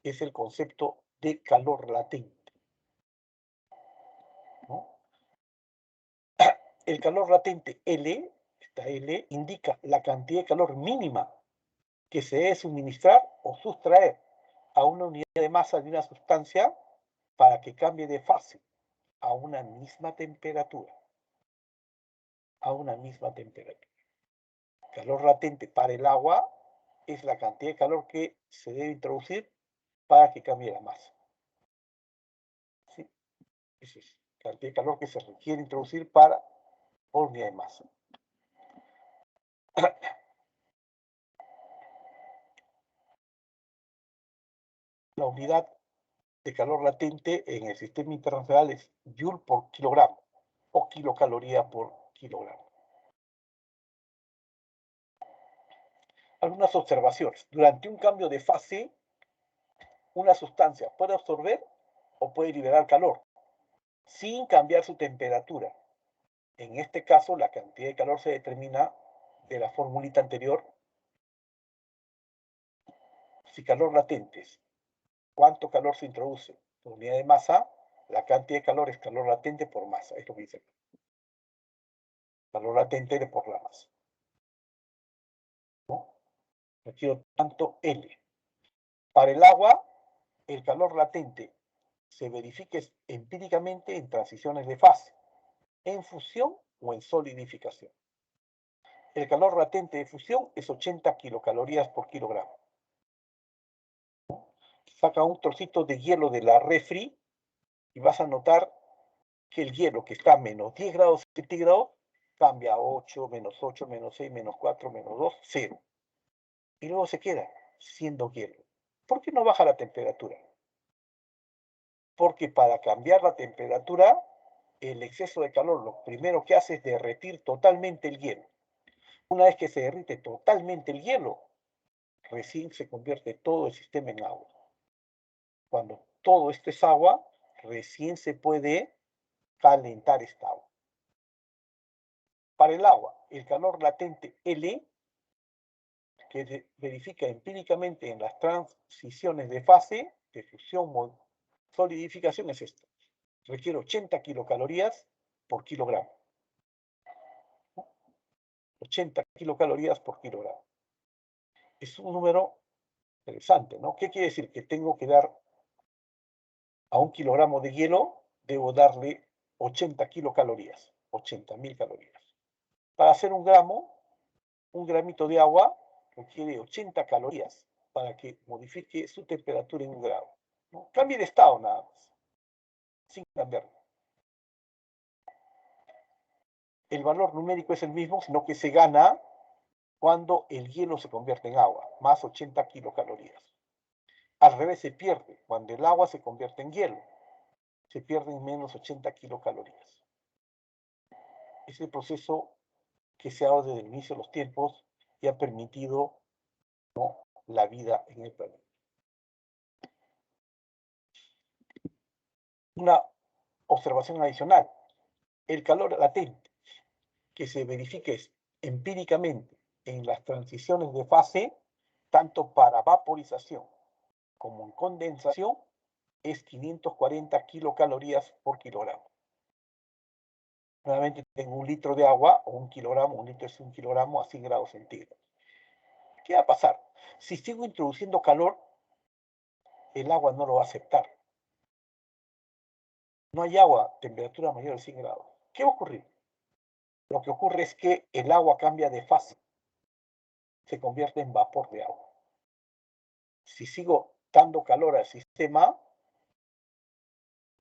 es el concepto de calor latente, ¿no? El calor latente L, esta L, indica la cantidad de calor mínima que se debe suministrar o sustraer a una unidad de masa de una sustancia para que cambie de fase a una misma temperatura. A una misma temperatura. Calor latente para el agua es la cantidad de calor que se debe introducir para que cambie la masa. ¿Sí? Eso es, cantidad de calor que se requiere introducir para unidad de masa. La unidad de calor latente en el sistema internacional es Joule por kilogramo o kilocaloría por kilogramo. Algunas observaciones. Durante un cambio de fase, una sustancia puede absorber o puede liberar calor sin cambiar su temperatura. En este caso, la cantidad de calor se determina de la formulita anterior. Si calor latente es cuánto calor se introduce por unidad de masa, la cantidad de calor es calor latente por masa. Es lo que dice. Calor latente por la masa. ¿No? Requiero tanto L. Para el agua, el calor latente se verifica empíricamente en transiciones de fase, en fusión o en solidificación. El calor latente de fusión es 80 kilocalorías por kilogramo. Saca un trocito de hielo de la refri y vas a notar que el hielo que está a menos 10 grados centígrados cambia a 8, menos 8, menos 6, menos 4, menos 2, 0. Y luego se queda siendo hielo. ¿Por qué no baja la temperatura? Porque para cambiar la temperatura, el exceso de calor lo primero que hace es derretir totalmente el hielo. Una vez que se derrite totalmente el hielo, recién se convierte todo el sistema en agua. Cuando todo esto es agua, recién se puede calentar esta agua. Para el agua, el calor latente L, que se verifica empíricamente en las transiciones de fase, de fusión o solidificación, es esto. Requiere 80 kilocalorías por kilogramo. 80 kilocalorías por kilogramo. Es un número interesante, ¿no? ¿Qué quiere decir? Que tengo que dar a 1 kilogramo de hielo, debo darle 80 kilocalorías, 80.000 calorías. Para hacer un gramo, un gramito de agua requiere 80 calorías para que modifique su temperatura en 1 grado. ¿No? Cambie de estado nada más, sin cambiarlo. El valor numérico es el mismo, sino que se gana cuando el hielo se convierte en agua, más 80 kilocalorías. Al revés se pierde, cuando el agua se convierte en hielo, se pierden menos 80 kilocalorías. Es el proceso que se ha dado desde el inicio de los tiempos y ha permitido, ¿no?, la vida en el planeta. Una observación adicional. El calor latente que se verifica empíricamente en las transiciones de fase, tanto para vaporización como en condensación, es 540 kilocalorías por kilogramo. Nuevamente tengo 1 litro de agua, o 1 kilogramo, 1 litro es 1 kilogramo a 100 grados centígrados. ¿Qué va a pasar? Si sigo introduciendo calor, el agua no lo va a aceptar. No hay agua a temperatura mayor de 100 grados. ¿Qué va a ocurrir? Lo que ocurre es que el agua cambia de fase. Se convierte en vapor de agua. Si sigo dando calor al sistema,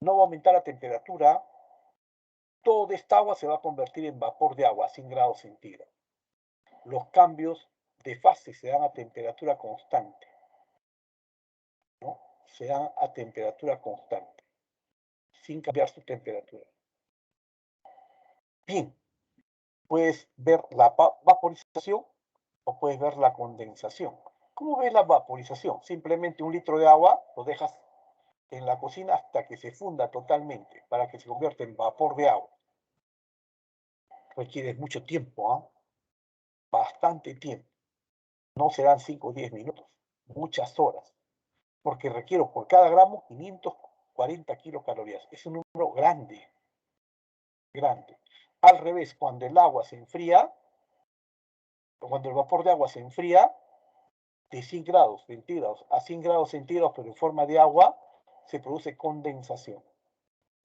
no va a aumentar la temperatura. Toda esta agua se va a convertir en vapor de agua a 100 grados centígrados. Los cambios de fase se dan a temperatura constante, ¿no? Se dan a temperatura constante, sin cambiar su temperatura. Bien, puedes ver la vaporización o puedes ver la condensación. ¿Cómo ves la vaporización? Simplemente 1 litro de agua lo dejas en la cocina hasta que se funda totalmente, para que se convierta en vapor de agua. Requiere mucho tiempo, ¿eh? Bastante tiempo. No serán 5 o 10 minutos, muchas horas, porque requiero por cada gramo 540 kilocalorías. Es un número grande, grande. Al revés, cuando el agua se enfría, cuando el vapor de agua se enfría, de 100 grados centígrados a 100 grados centígrados, pero en forma de agua, se produce condensación.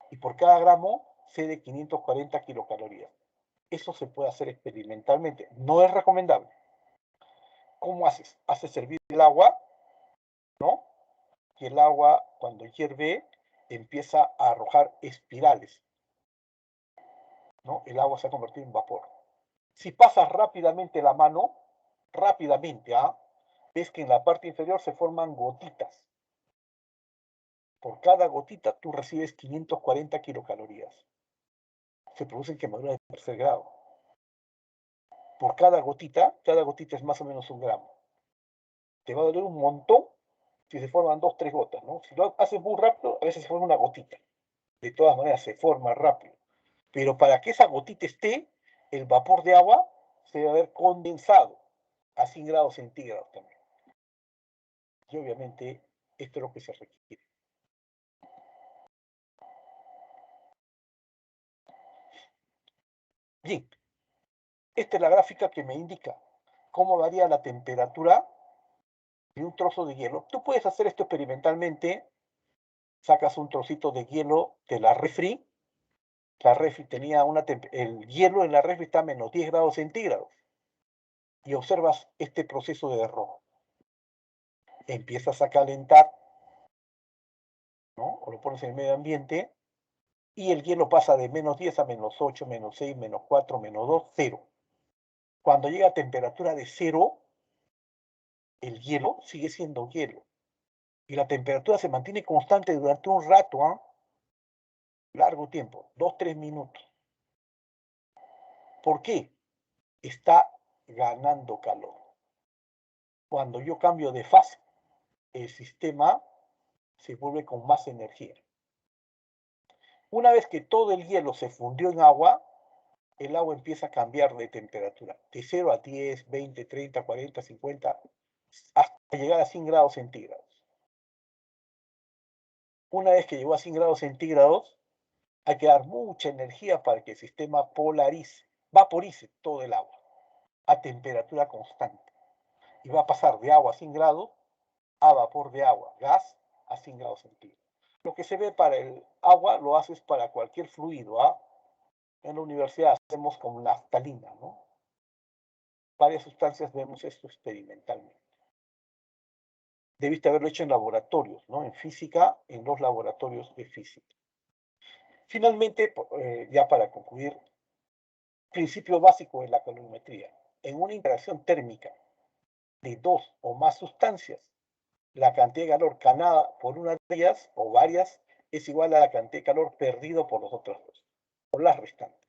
Y por cada gramo cede 540 kilocalorías. Eso se puede hacer experimentalmente. No es recomendable. ¿Cómo haces? Haces hervir el agua, ¿no? Y el agua, cuando hierve, empieza a arrojar espirales, ¿no? El agua se ha convertido en vapor. Si pasas rápidamente la mano, rápidamente, ves que en la parte inferior se forman gotitas. Por cada gotita tú recibes 540 kilocalorías. Se producen quemaduras de 3er grado. Por cada gotita es más o menos 1 gramo. te va a doler un montón si se forman 2, 3 gotas, ¿no? Si lo haces muy rápido, a veces se forma una gotita. De todas maneras, se forma rápido. Pero para que esa gotita esté, el vapor de agua se debe haber condensado a 100 grados centígrados también. Y obviamente, esto es lo que se requiere. Bien, esta es la gráfica que me indica cómo varía la temperatura de un trozo de hielo. Tú puedes hacer esto experimentalmente. Sacas un trocito de hielo de la refri. La refri tenía el hielo en la refri está a menos 10 grados centígrados. Y observas este proceso de derrame. Empiezas a calentar, ¿no? O lo pones en el medio ambiente y el hielo pasa de menos 10 a menos 8, menos 6, menos 4, menos 2, 0. Cuando llega a temperatura de 0, el hielo sigue siendo hielo. Y la temperatura se mantiene constante durante un rato, ¿eh? Largo tiempo, 2, 3 minutos. ¿Por qué? Está ganando calor. Cuando yo cambio de fase, el sistema se vuelve con más energía. Una vez que todo el hielo se fundió en agua, el agua empieza a cambiar de temperatura, de 0 a 10, 20, 30, 40, 50, hasta llegar a 100 grados centígrados. Una vez que llegó a 100 grados centígrados, hay que dar mucha energía para que el sistema vaporice todo el agua a temperatura constante. Y va a pasar de agua a 100 grados a vapor de agua, gas, a 100 grados centígrados. Lo que se ve para el agua lo haces para cualquier fluido. ¿Ah? En la universidad hacemos con naftalina, ¿no? Varias sustancias vemos esto experimentalmente. Debiste haberlo hecho en laboratorios, ¿no? En física, en los laboratorios de física. Finalmente, ya para concluir, principio básico de la calorimetría. En una interacción térmica de dos o más sustancias, la cantidad de calor ganada por una de ellas o varias es igual a la cantidad de calor perdido por los otros dos, por las restantes.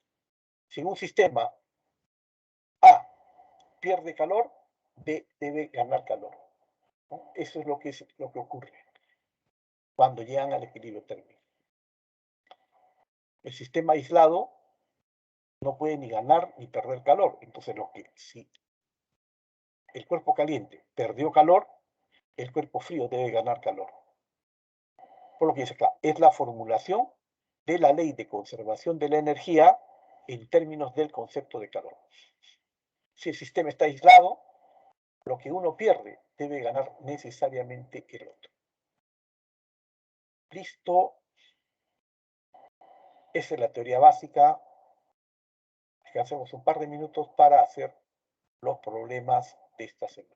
Si un sistema A pierde calor, B debe ganar calor, ¿no? Eso es lo que ocurre cuando llegan al equilibrio térmico. El sistema aislado no puede ni ganar ni perder calor. Entonces, si el cuerpo caliente perdió calor, el cuerpo frío debe ganar calor. Por lo que dice acá, es la formulación de la ley de conservación de la energía en términos del concepto de calor. Si el sistema está aislado, lo que uno pierde debe ganar necesariamente el otro. Listo. Esa es la teoría básica. Hacemos un par de minutos para hacer los problemas de esta semana.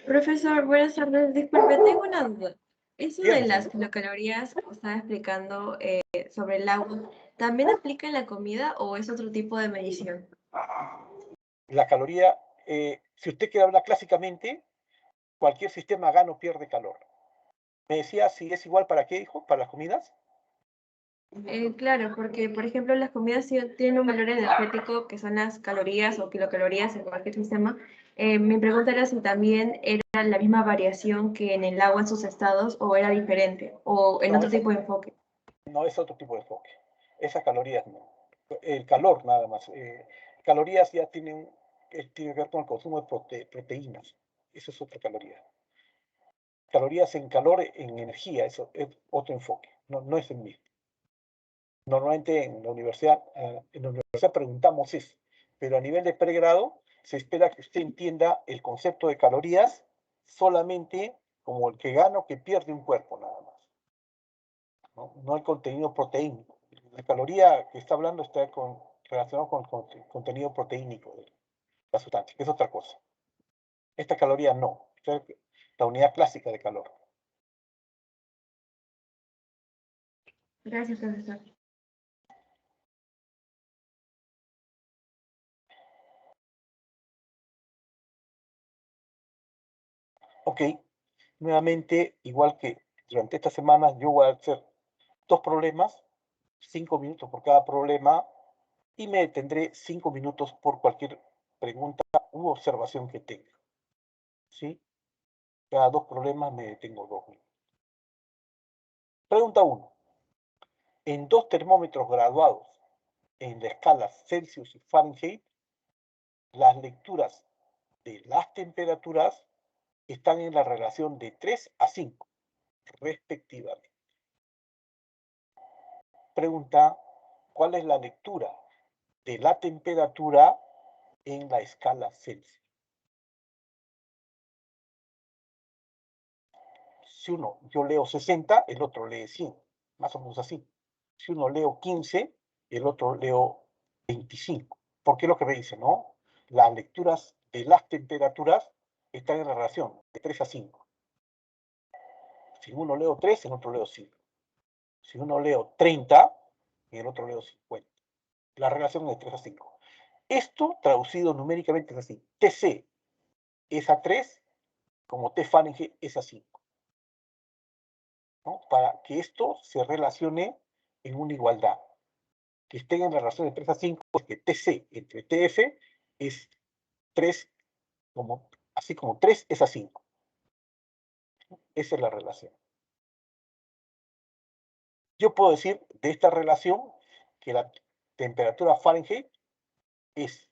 Profesor, buenas tardes. Disculpe, tengo una duda. Eso de Dígame. las kilocalorías que estaba explicando sobre el agua, ¿también aplica en la comida o es otro tipo de medición? La caloría, si usted quiere hablar clásicamente, cualquier sistema gana o pierde calor. Me decía si es igual para qué, hijo, para las comidas. Claro, porque por ejemplo las comidas sí tienen un valor energético que son las calorías o kilocalorías en cualquier sistema. Mi pregunta era si también era la misma variación que en el agua en sus estados o era diferente o en No, otro tipo de enfoque. no es otro tipo de enfoque. Esas calorías no. El calor nada más. Calorías ya tienen que ver con el consumo de proteínas. Eso es otra caloría. Calorías en calor, en energía, eso es otro enfoque. No, no es el mismo. Normalmente en la universidad preguntamos eso, pero a nivel de pregrado se espera que usted entienda el concepto de calorías solamente como el que gana o que pierde un cuerpo nada más, ¿no? No el contenido proteínico. La caloría que está hablando está relacionado con el contenido proteínico de la sustancia, que es otra cosa. Esta caloría no, esta es la unidad clásica de calor. Gracias, profesor. Ok, nuevamente, igual que durante esta semana, yo voy a hacer 2 problemas, 5 minutos por cada problema, y me detendré 5 minutos por cualquier pregunta u observación que tenga. ¿Sí? Cada 2 problemas me detengo 2 minutos. Pregunta 1. En 2 termómetros graduados en la escala Celsius y Fahrenheit, las lecturas de las temperaturas están en la relación de 3 a 5, respectivamente. Pregunta, ¿cuál es la lectura de la temperatura en la escala Celsius? Si yo leo 60, el otro lee 100, más o menos así. Si uno leo 15, el otro leo 25. Porque es lo que me dice, ¿no? Las lecturas de las temperaturas están en la relación de 3 a 5. Si uno leo 3, el otro leo 5. Si uno leo 30, y el otro leo 50. La relación es de 3 a 5. Esto traducido numéricamente es así. TC es a 3, como T Fahrenheit es a 5. ¿No? Para que esto se relacione en una igualdad. Que estén en la relación de 3 a 5, porque TC entre TF es 3, así como 3 es a 5. Esa es la relación. Yo puedo decir de esta relación que la temperatura Fahrenheit es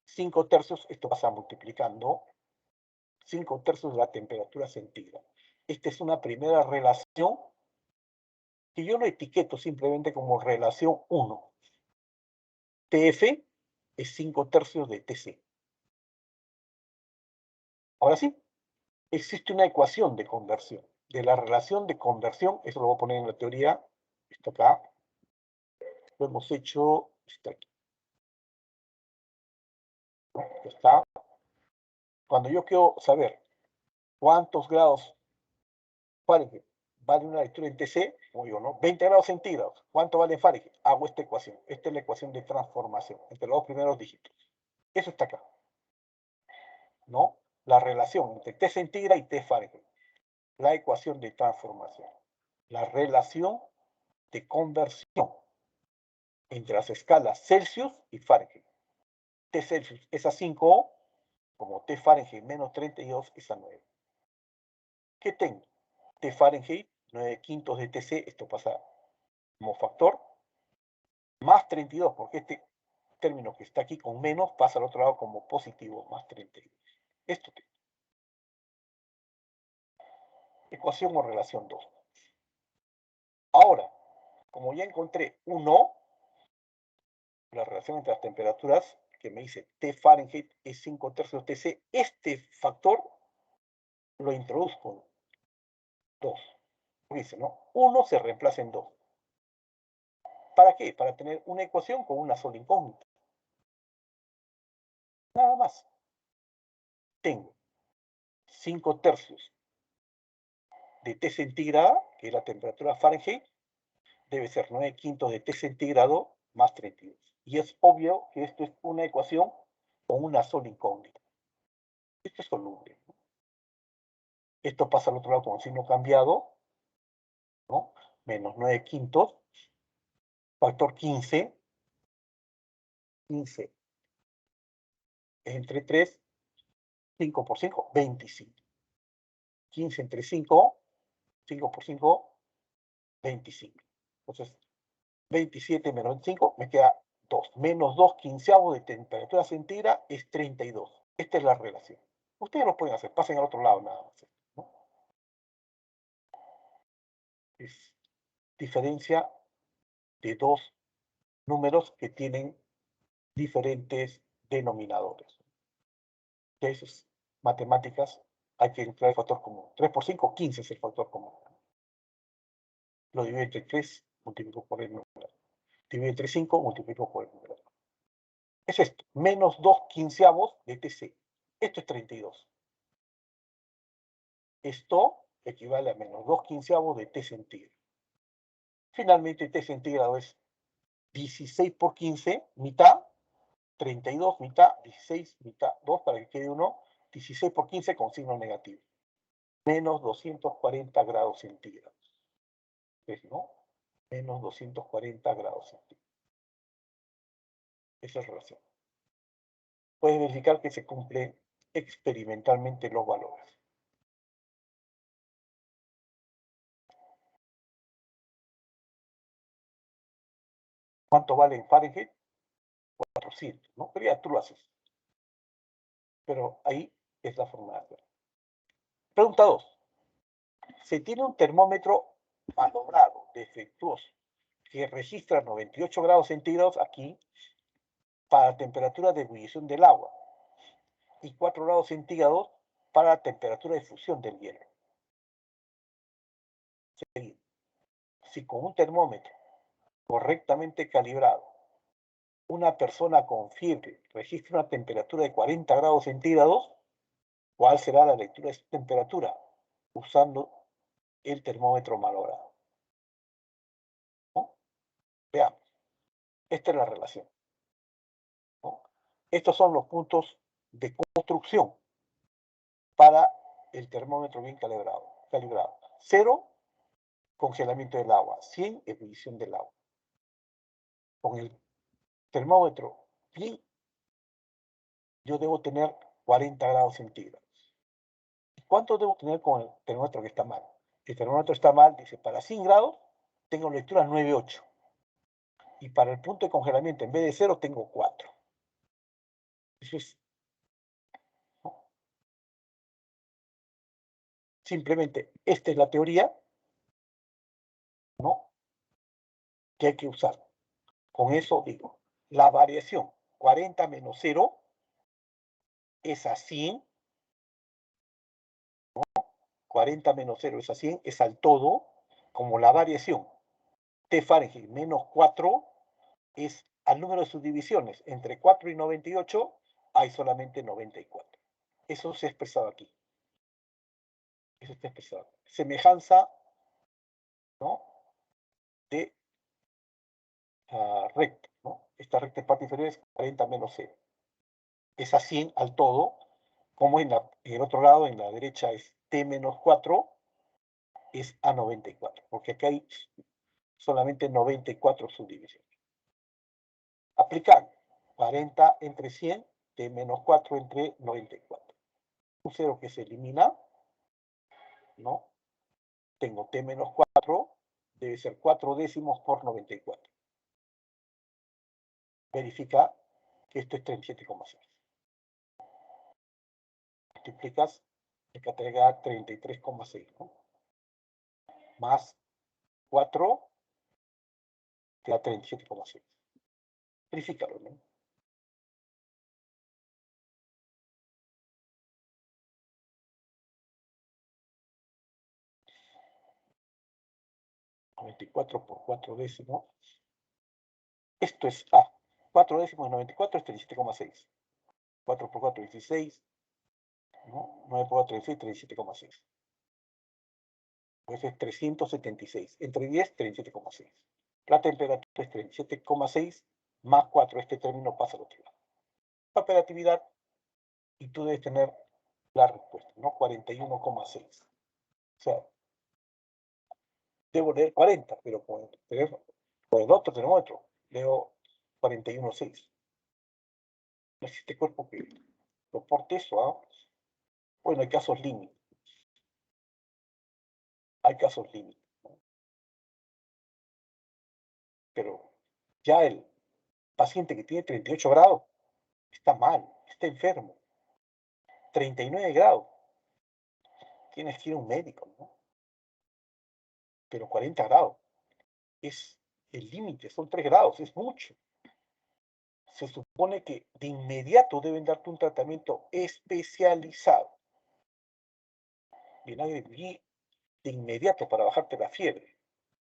5 tercios, esto pasa multiplicando, 5 tercios de la temperatura centígrada. Esta es una primera relación que yo lo etiqueto simplemente como relación 1. TF es 5 tercios de TC. Ahora sí, existe una ecuación de conversión. De la relación de conversión, eso lo voy a poner en la teoría, esto acá, lo hemos hecho, está aquí. ¿No? Está. Cuando yo quiero saber cuántos grados Fahrenheit vale una lectura en TC, como digo, ¿no? 20 grados centígrados, ¿cuánto vale en Fahrenheit? Hago esta ecuación. Esta es la ecuación de transformación entre los 2 primeros dígitos. Eso está acá, ¿no? La relación entre T centígrada y T Fahrenheit. La ecuación de transformación. La relación de conversión entre las escalas Celsius y Fahrenheit. T Celsius es a 5, como T Fahrenheit menos 32 es a 9. ¿Qué tengo? T Fahrenheit, 9 quintos de TC, esto pasa como factor, más 32, porque este término que está aquí con menos pasa al otro lado como positivo, más 32. Esto tengo. Ecuación o relación 2. Ahora, como ya encontré 1, la relación entre las temperaturas, que me dice T Fahrenheit es 5 tercios TC, este factor lo introduzco 2. Dice, ¿no? 1 se reemplaza en 2. ¿Para qué? Para tener una ecuación con una sola incógnita. Nada más. Tengo 5 tercios de T centígrada, que es la temperatura Fahrenheit, debe ser 9 quintos de T centígrado más 32. Y es obvio que esto es una ecuación con una sola incógnita. Esto es soluble. Esto pasa al otro lado con signo cambiado, ¿no? Menos 9 quintos, factor 15. 15 entre 3, 5 por 5, 25. 15 entre 5, 5 por 5, 25. Entonces, 27 menos 25 me queda 2. Menos 2 quinceavos de temperatura centígrada es 32. Esta es la relación. Ustedes lo pueden hacer, pasen al otro lado nada más. ¿No? Es diferencia de dos números que tienen diferentes denominadores. Entonces, matemáticas, hay que entrar el factor común. 3 por 5, 15 es el factor común. Lo divido entre 3, multiplico por el número. Divido entre 5, multiplico por el número. Es esto, menos 2 quinceavos de TC. Esto es 32. Esto equivale a menos 2 quinceavos de T centígrado. Finalmente, T centígrado es 16 por 15, mitad, 32, mitad, 16, mitad, 2, para que quede 1, 16 por 15 con signo negativo. Menos 240 grados centígrados. ¿Ves, no? menos 240 grados centígrados. Esa es la relación. Puedes verificar que se cumplen experimentalmente los valores. ¿Cuánto vale en Fahrenheit? 400, ¿no? Pero ya tú lo haces. Pero ahí es la fórmula. Pregunta 2. Se tiene un termómetro malogrado, defectuoso, que registra 98 grados centígrados aquí para temperatura de ebullición del agua y 4 grados centígrados para la temperatura de fusión del hielo. Si con un termómetro correctamente calibrado, una persona con fiebre registra una temperatura de 40 grados centígrados, ¿cuál será la lectura de esta temperatura usando el termómetro malogrado? ¿No? Veamos. Esta es la relación, ¿no? Estos son los puntos de construcción para el termómetro bien calibrado. 0, congelamiento del agua. 100, ebullición del agua. Con el termómetro bien, yo debo tener 40 grados centígrados. ¿Cuánto debo tener con el termómetro que está mal? El termómetro está mal, dice, para 100 grados tengo lectura 9,8. Y para el punto de congelamiento, en vez de 0, tengo 4. Eso es, ¿no? Simplemente, esta es la teoría, ¿no?, que hay que usar. Con eso digo, la variación 40 menos 0 es a 100, ¿no? 40 menos 0 es a 100, es al todo, como la variación T Fahrenheit menos 4 es al número de subdivisiones. Entre 4 y 98 hay solamente 94. Eso se ha expresado aquí. Eso está expresado. Semejanza, ¿no?, de recta, ¿no? Esta recta en parte inferior es 40 menos 0. Es a 100 al todo, como en el otro lado, en la derecha es T menos 4, es a 94, porque acá hay solamente 94 subdivisiones. Aplicar 40 entre 100, T menos 4 entre 94. Un 0 que se elimina, ¿no? Tengo T menos 4, debe ser 4 décimos por 94. Verifica que esto es 37,6. Multiplicas, acá te da 33,6, ¿no? Más 4, te da 37,6. Verifícalo, ¿no? ...94 por 4 décimos. Esto es A. 4 décimos de 94 es 37,6. 4 por 4, 16. ¿No? 9 por 4, 16, 37,6. Pues es 376. Entre 10, 37,6. La temperatura es 37,6 más 4. Este término pasa al otro lado. La operatividad, y tú debes tener la respuesta, ¿no? 41,6. O sea, debo leer 40, pero con el otro termómetro leo 41,6. No existe cuerpo que soporte eso, ¿ah? Bueno, hay casos límites. Hay casos límites, ¿no? Pero ya el paciente que tiene 38 grados está mal, está enfermo. 39 grados. Tienes que ir a un médico, ¿no? Pero 40 grados es el límite, son 3 grados, es mucho. Se supone que de inmediato deben darte un tratamiento especializado. Vinagre de inmediato para bajarte la fiebre,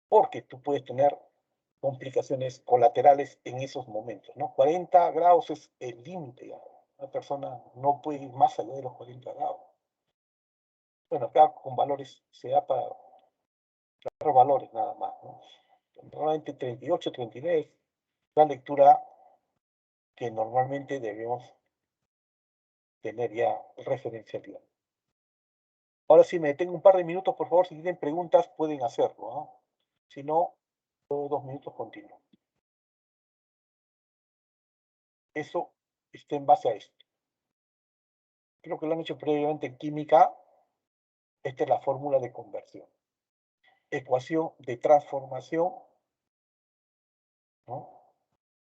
porque tú puedes tener complicaciones colaterales en esos momentos, ¿no? 40 grados es el límite ya. Una persona no puede ir más allá de los 40 grados. Bueno, acá con valores se da para los valores nada más, ¿no? Normalmente 38, 39 es la lectura que normalmente debemos tener ya referencialidad. Ahora sí, me detengo un par de minutos, por favor. Si tienen preguntas, pueden hacerlo, ¿no? Si no, Luego 2 minutos continúo. Eso está en base a esto. Creo que lo han hecho previamente en química. Esta es la fórmula de conversión. Ecuación de transformación, ¿no?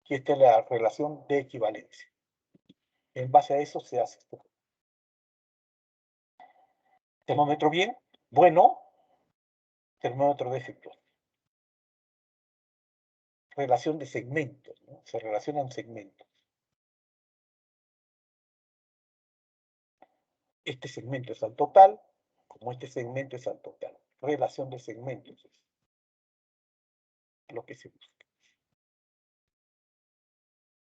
Y esta es la relación de equivalencia. En base a eso se hace esto. Termómetro bien, bueno, termómetro defectuoso. Relación de segmentos, ¿no? Se relacionan segmentos. Este segmento es al total, como este segmento es al total. Relación de segmentos es lo que se busca.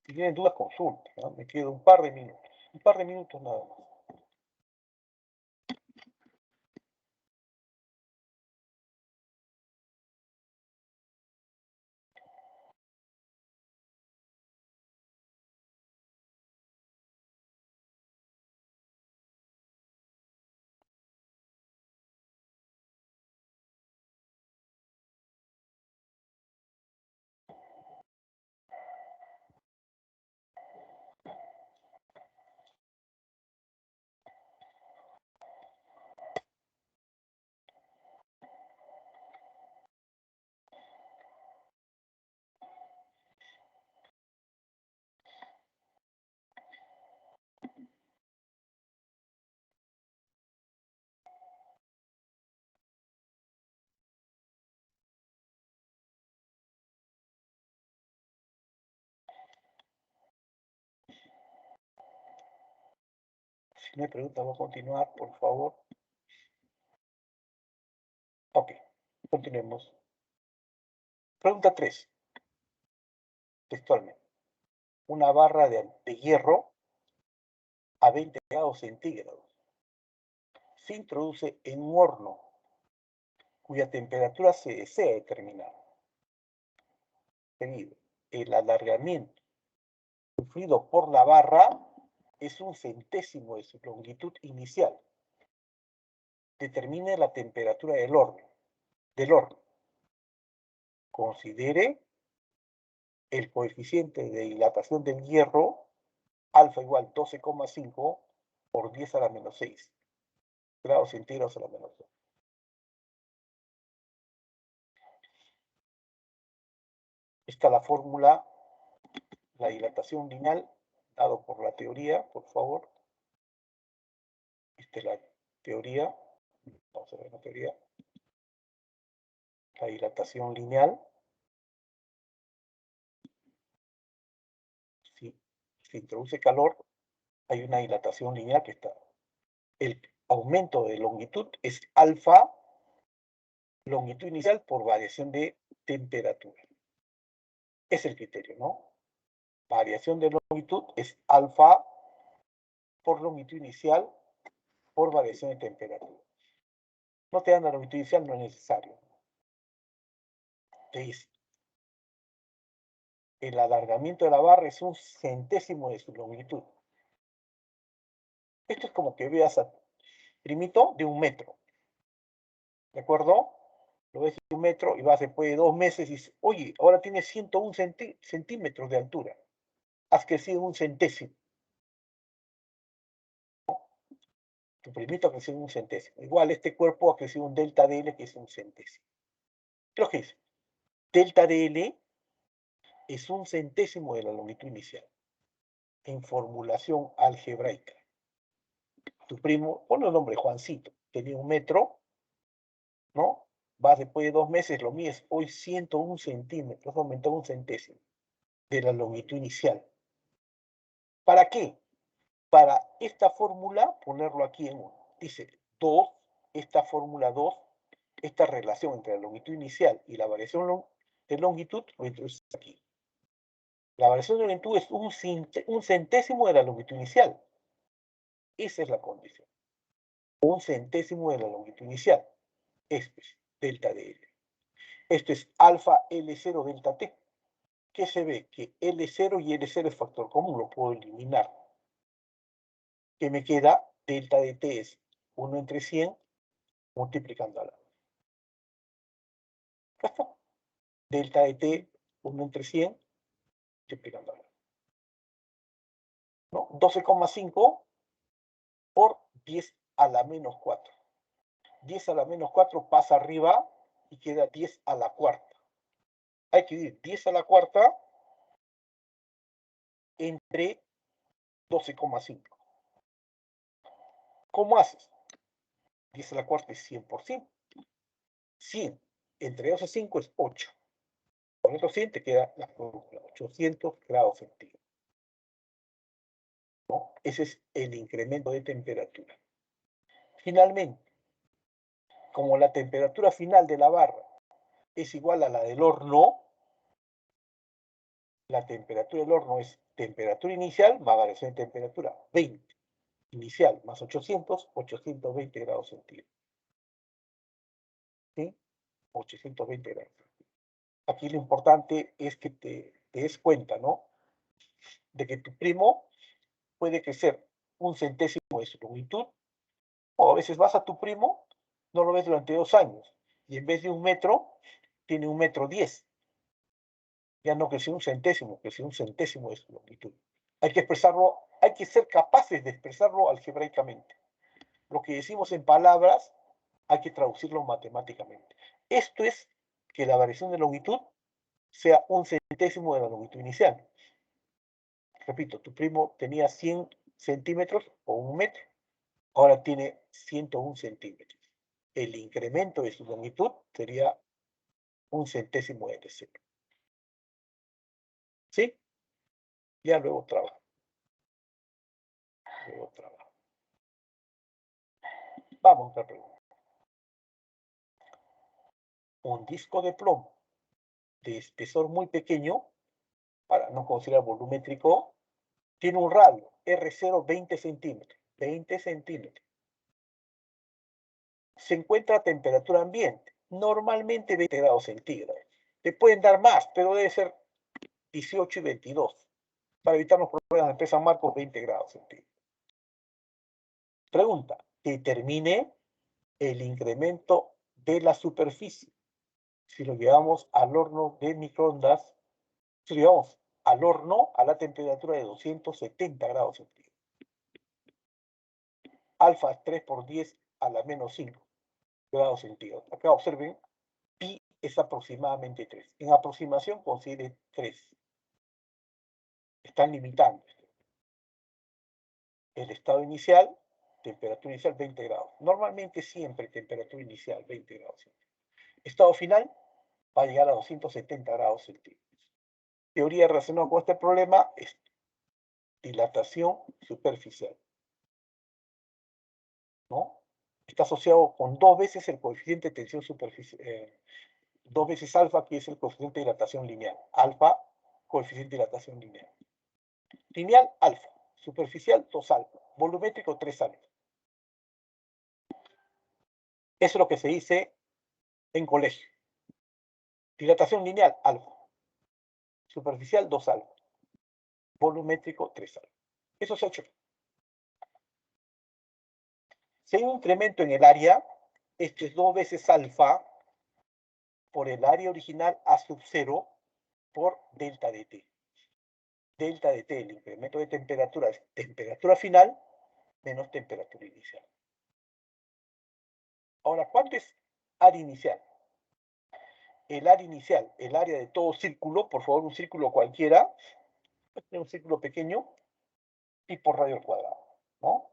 Si tienen dudas, consulten, ¿no? Me quedo un par de minutos nada más. Si me pregunta, voy a continuar, por favor. Ok, continuemos. Pregunta 3. Textualmente. Una barra de hierro a 20 grados centígrados se introduce en un horno cuya temperatura se desea determinar. Seguido, el alargamiento sufrido por la barra es un centésimo de su longitud inicial. Determine la temperatura del horno. Considere el coeficiente de dilatación del hierro, alfa igual 12,5 por 10 a la menos 6 grados centígrados a la menos 2. Está la fórmula, la dilatación lineal, dado por la teoría, por favor. Esta es la teoría. Vamos a ver la teoría. La dilatación lineal. Si se introduce calor, hay una dilatación lineal que está. El aumento de longitud es alfa, longitud inicial por variación de temperatura. Es el criterio, ¿no? Variación de longitud es alfa por longitud inicial por variación de temperatura. No te dan la longitud inicial, no es necesario. Te dice, el alargamiento de la barra es un centésimo de su longitud. Esto es como que veas a primito de 1 metro. ¿De acuerdo? Lo ves de 1 metro y vas después de 2 meses y dices, oye, ahora tienes 101 centímetros de altura. Has crecido 1 centésimo. Tu primito ha crecido 1 centésimo. Igual este cuerpo ha crecido un delta DL que es 1 centésimo. ¿Qué es lo que dice? Delta DL es 1 centésimo de la longitud inicial. En formulación algebraica. Tu primo, ponle el nombre Juancito, tenía 1 metro, ¿no? Vas después de 2 meses, lo mides hoy 101 centímetros, aumentó 1 centésimo de la longitud inicial. ¿Para qué? Para esta fórmula ponerlo aquí en 1. Dice 2, esta fórmula 2, esta relación entre la longitud inicial y la variación de longitud, lo introduces aquí. La variación de longitud es un centésimo de la longitud inicial. Esa es la condición. 1 centésimo de la longitud inicial. Esto es delta de L. Esto es alfa L0 delta T. ¿Qué se ve? Que L0 y L0 es factor común, lo puedo eliminar. ¿Qué me queda? Delta de T es 1 entre 100 multiplicando a la. ¿Ya está? delta de t, 1 entre 100, multiplicando ahora, ¿no? 12,5 por 10 a la menos 4. 10 a la menos 4 pasa arriba y queda 10 a la cuarta. Hay que dividir 10 a la cuarta entre 12,5. ¿Cómo haces? 10 a la cuarta es 100%. 100 entre 2 a 5 es 8. Con otro 100 te queda la fórmula, 800 grados centígrados, ¿no? Ese es el incremento de temperatura. Finalmente, como la temperatura final de la barra es igual a la del horno, la temperatura del horno es temperatura inicial más variación de temperatura, 20. Inicial más 800, 820 grados centígrados. ¿Sí? 820 grados. Aquí lo importante es que te des cuenta, ¿no? De que tu primo puede crecer 1/100 de su longitud, o a veces vas a tu primo, no lo ves durante 2 años, y en vez de 1 metro, tiene 1,10 m. Ya no creció 1/100, creció 1/100 de su longitud. Hay que expresarlo, hay que ser capaces de expresarlo algebraicamente. Lo que decimos en palabras, hay que traducirlo matemáticamente. Esto es que la variación de longitud sea 1/100 de la longitud inicial. Repito, tu primo tenía 100 centímetros o 1 metro. Ahora tiene 101 centímetros. El incremento de su longitud sería 1/100 de cero. ¿Sí? Ya luego trabajo. Vamos a otra pregunta. Un disco de plomo de espesor muy pequeño, para no considerar volumétrico, tiene un radio R0 20 centímetros. 20 centímetros. Se encuentra a temperatura ambiente, normalmente 20 grados centígrados. Te pueden dar más, pero debe ser 18 y 22. Para evitar los problemas de empresa Marcos, 20 grados centígrados. Pregunta, determine el incremento de la superficie. Si lo llevamos al horno de microondas, si lo llevamos al horno a la temperatura de 270 grados centígrados. Alfa es 3 por 10 a la menos 5 grados centígrados. Acá observen, pi es aproximadamente 3. En aproximación considere 3. Están limitando. El estado inicial, temperatura inicial 20 grados. Normalmente siempre temperatura inicial 20 grados centígrados. Estado final va a llegar a 270 grados centígrados. Teoría relacionada con este problema es dilatación superficial, ¿no? Está asociado con 2 veces el coeficiente de tensión superficial, 2 veces alfa, que es el coeficiente de dilatación lineal. Alfa, coeficiente de dilatación lineal. Lineal, alfa. Superficial, 2 alfa. Volumétrico, 3 alfa. Eso es lo que se dice en colegio. Dilatación lineal, alfa. Superficial, 2 alfa. Volumétrico, 3 alfa. Eso se ha hecho. Si hay un incremento en el área, esto es 2 veces alfa por el área original a sub 0 por delta de t. Delta de t, el incremento de temperatura, es temperatura final menos temperatura inicial. Ahora, ¿cuánto es área inicial? El área inicial, el área de todo círculo, por favor, un círculo cualquiera, un círculo pequeño, pi por radio al cuadrado, ¿no?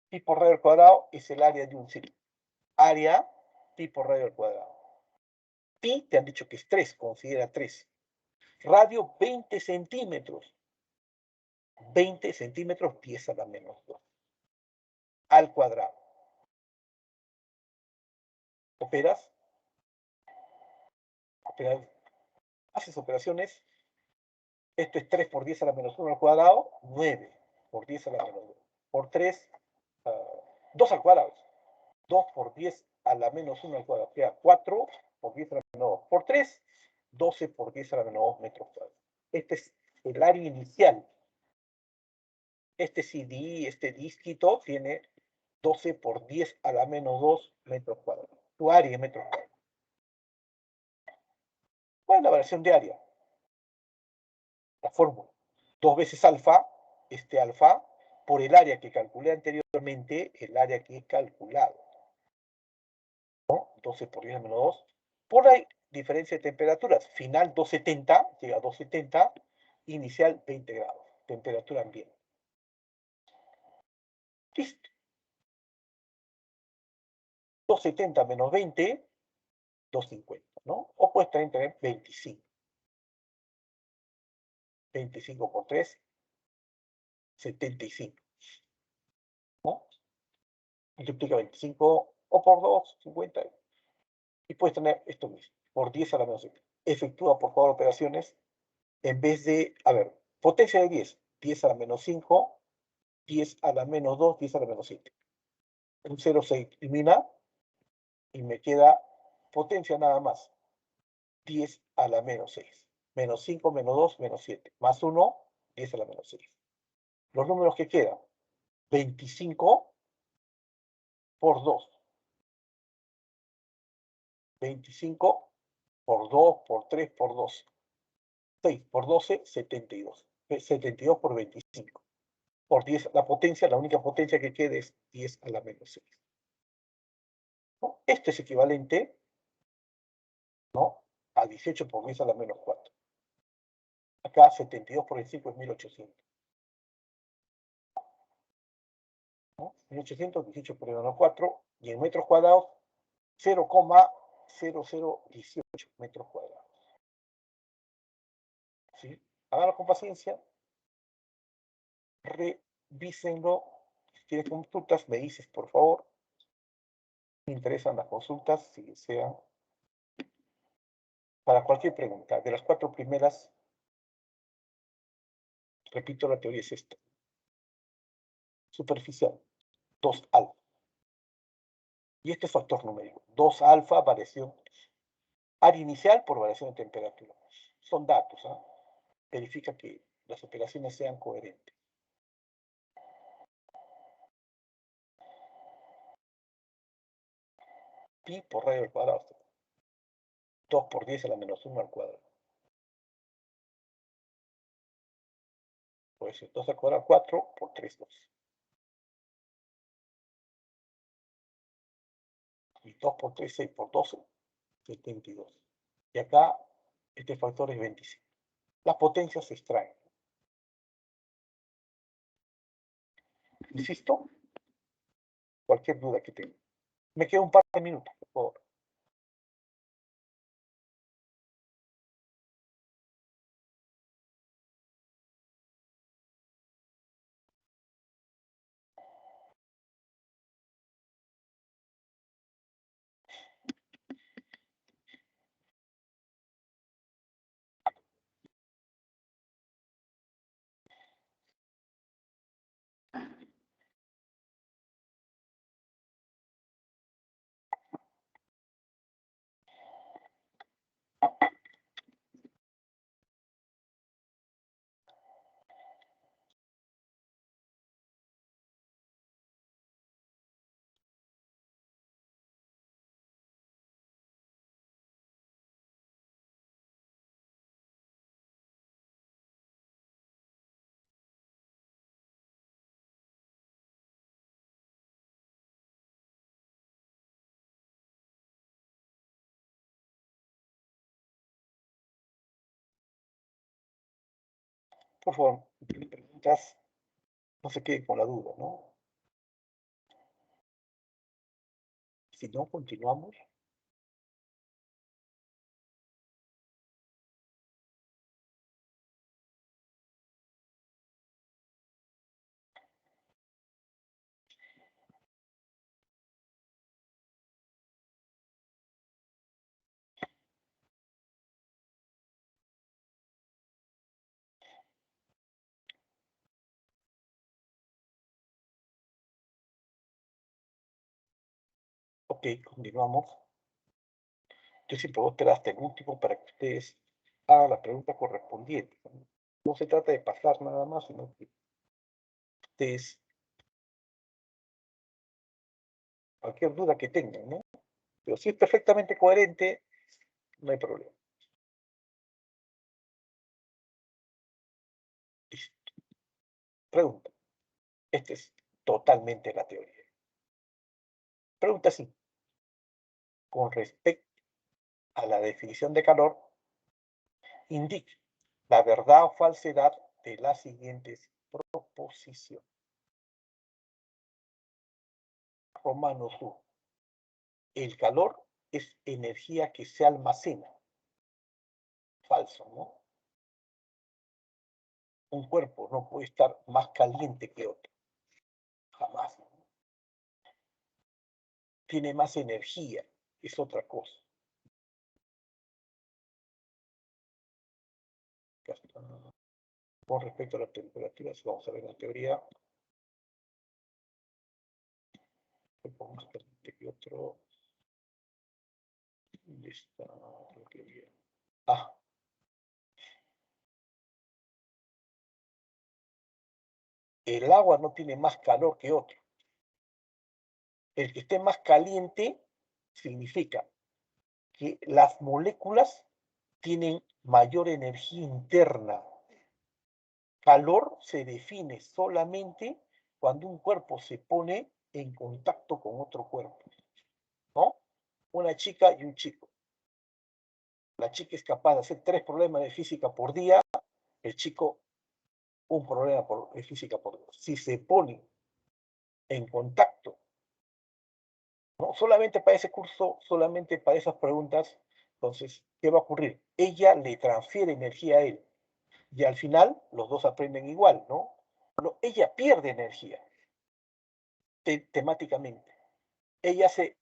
Pi por radio al cuadrado es el área de un círculo. Área, pi por radio al cuadrado. Pi, te han dicho que es 3, considera 3. Radio, 20 centímetros. 20 centímetros, 10 a la menos 2. Al cuadrado. Operas, haces operaciones. Esto es 3 por 10 a la menos 1 al cuadrado, 9 por 10 a la menos 2. Por 3, 2 al cuadrado. 2 por 10 a la menos 1 al cuadrado. Queda 4 por 10 a la menos 2. Por 3, 12 por 10 a la menos 2 metros cuadrados. Este es el área inicial. Este CD, este disquito, tiene 12 por 10 a la menos 2 metros cuadrados. Tu área en metros cuadrados. ¿Cuál es la variación diaria? La fórmula. 2 veces alfa, alfa, por el área que calculé anteriormente, el área que he calculado. ¿No? 12 por 10 menos 2. Por la diferencia de temperaturas. Final 270, llega a 270, inicial 20 grados. Temperatura ambiente. Listo. 270 menos 20, 250, ¿no? O puedes también tener 25. 25 por 3, 75, ¿no? Multiplica 25 o por 2, 50. Y puedes tener esto mismo, por 10 a la menos 7. Efectúa, por favor, operaciones en vez de, a ver, potencia de 10, 10 a la menos 5, 10 a la menos 2, 10 a la menos 7. Un 0 se elimina y me queda potencia nada más, 10 a la menos 6. Menos 5, menos 2, menos 7. Más 1, 10 a la menos 6. Los números que quedan, 25 por 2. 25 por 2, por 3, por 12. 6 por 12, 72. 72 por 25. Por 10, la potencia, la única potencia que quede es 10 a la menos 6. ¿No? Esto es equivalente, ¿no?, a 18 por 10 a la menos 4. Acá 72 por 25 es 1800. ¿No? 1800, 18 por 10 a la menos 4. Y en metros cuadrados, 0,0018 metros cuadrados. ¿Sí? Háganlo con paciencia. Revísenlo. Si tienes consultas, me dices, por favor. Me interesan las consultas, si desean. Para cualquier pregunta. De las 4 primeras, repito, la teoría es esta. Superficial, 2 alfa. Y este factor numérico, 2 alfa, variación. Área inicial por variación de temperatura. Son datos, ¿eh? Verifica que las operaciones sean coherentes. Pi por radio al cuadrado. 2 por 10 a la menos 1 al cuadrado. Puede ser 2 al cuadrado, 4 por 3, 2. Y 2 por 3, 6 por 12, 72. Y acá, este factor es 25. Las potencias se extraen. Insisto, cualquier duda que tenga. Me queda un par de minutos, por favor. Por favor, si tienen preguntas, no se queden con la duda, ¿no? Si no, continuamos. Ok, continuamos. Yo siempre voy a esperar hasta el último para que ustedes hagan las preguntas correspondientes. No se trata de pasar nada más, sino que ustedes, cualquier duda que tengan, ¿no? Pero si es perfectamente coherente, no hay problema. Pregunta. Esta es totalmente la teoría. Pregunta 5. Con respecto a la definición de calor, indique la verdad o falsedad de las siguientes proposiciones. Romanos 1. El calor es energía que se almacena. Falso, ¿no? Un cuerpo no puede estar más caliente que otro. Jamás. Tiene más energía. Es otra cosa. Con respecto a las temperaturas, vamos a ver la teoría. Un más caliente que otro. ¿Dónde está la teoría? Ah. El agua no tiene más calor que otro. El que esté más caliente significa que las moléculas tienen mayor energía interna. Calor se define solamente cuando un cuerpo se pone en contacto con otro cuerpo, ¿no? Una chica y un chico. La chica es capaz de hacer 3 problemas de física por día, el chico un problema de física por día. Si se pone en contacto, ¿no? Solamente para ese curso, solamente para esas preguntas, entonces, ¿qué va a ocurrir? Ella le transfiere energía a él y al final los dos aprenden igual, ¿no? Pero ella pierde energía temáticamente. Ella hace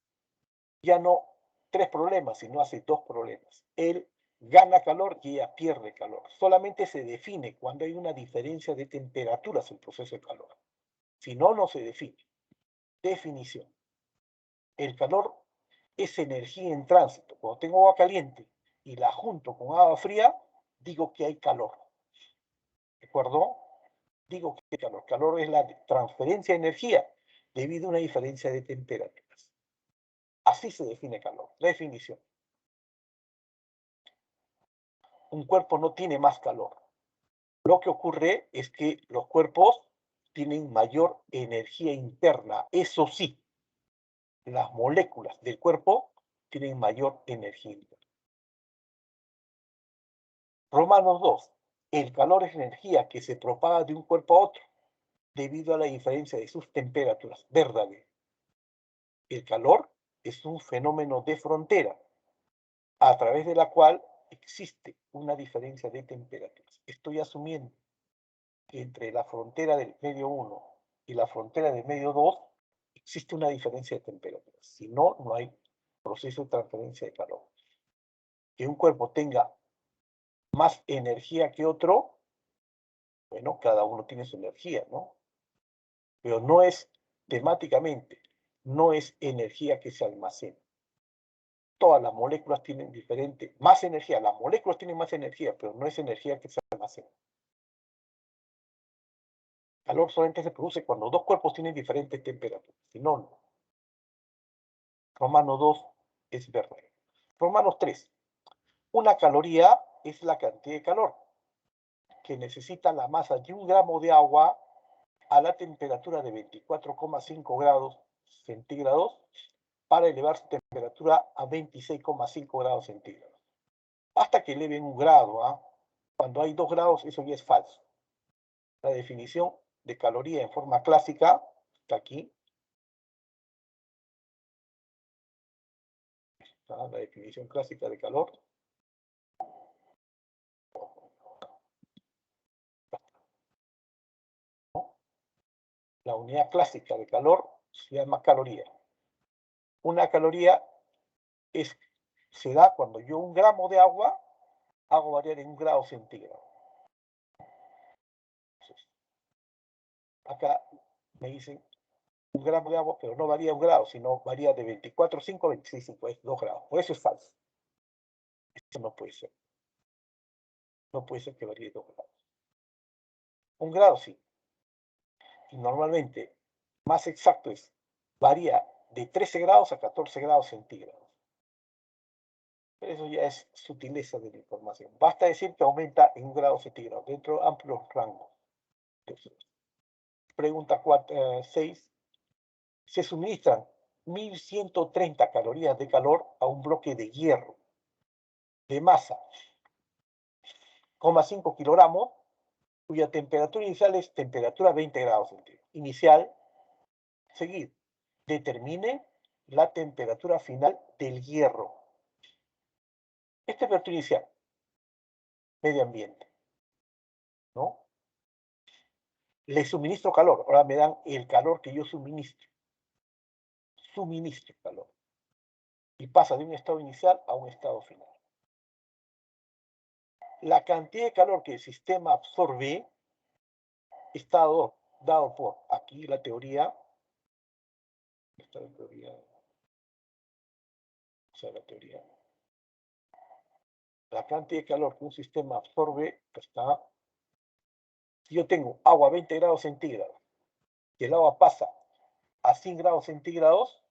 ya no 3 problemas, sino hace 2 problemas. Él gana calor y ella pierde calor. Solamente se define cuando hay una diferencia de temperaturas en el proceso de calor. Si no, no se define. Definición. El calor es energía en tránsito. Cuando tengo agua caliente y la junto con agua fría, digo que hay calor. ¿De acuerdo? Digo que hay calor. Calor es la transferencia de energía debido a una diferencia de temperaturas. Así se define calor. Definición. Un cuerpo no tiene más calor. Lo que ocurre es que los cuerpos tienen mayor energía interna. Eso sí, las moléculas del cuerpo tienen mayor energía interna. Romanos 2. El calor es energía que se propaga de un cuerpo a otro debido a la diferencia de sus temperaturas. Verdadero. El calor es un fenómeno de frontera a través de la cual existe una diferencia de temperaturas. Estoy asumiendo que entre la frontera del medio 1 y la frontera del medio 2 existe una diferencia de temperaturas. Si no, no hay proceso de transferencia de calor. Que un cuerpo tenga más energía que otro, bueno, cada uno tiene su energía, ¿no? Pero no es temáticamente, no es energía que se almacena. Todas las moléculas tienen más energía. Las moléculas tienen más energía, pero no es energía que se almacena. Calor solamente se produce cuando dos cuerpos tienen diferentes temperaturas. Si no, no. Romano 2 es verdadero. Romanos 3. Una caloría es la cantidad de calor que necesita la masa de 1 gramo de agua a la temperatura de 24,5 grados centígrados para elevar su temperatura a 26,5 grados centígrados. Hasta que eleven 1 grado. Cuando hay 2 grados, eso ya es falso. La definición de caloría en forma clásica está aquí. Está la definición clásica de calor. La unidad clásica de calor se llama caloría. Una caloría se da cuando yo 1 gramo de agua hago variar en 1 grado centígrado. Entonces, acá me dicen 1 gramo de agua, pero no varía 1 grado, sino varía de 24,5 a 26,5, es 2 grados. Por eso es falso. Eso no puede ser. No puede ser que varíe 2 grados. 1 grado sí. Y normalmente, más exacto es, varía de 13 grados a 14 grados centígrados. Pero eso ya es sutileza de la información. Basta decir que aumenta en 1 grado centígrado dentro de amplios rangos. Pregunta 6. Se suministran 1130 calorías de calor a un bloque de hierro de masa 0,5 kilogramos, cuya temperatura inicial es temperatura 20 grados centígrados. Inicial, seguir. Determine la temperatura final del hierro. Esta temperatura inicial, medio ambiente, ¿no? Le suministro calor. Ahora me dan el calor que yo suministro. Suministro calor. Y pasa de un estado inicial a un estado final. La cantidad de calor que el sistema absorbe está dado por aquí la teoría. Esta es la teoría. O sea, la teoría. La cantidad de calor que un sistema absorbe está. Si yo tengo agua a 20 grados centígrados y el agua pasa a 100 grados centígrados,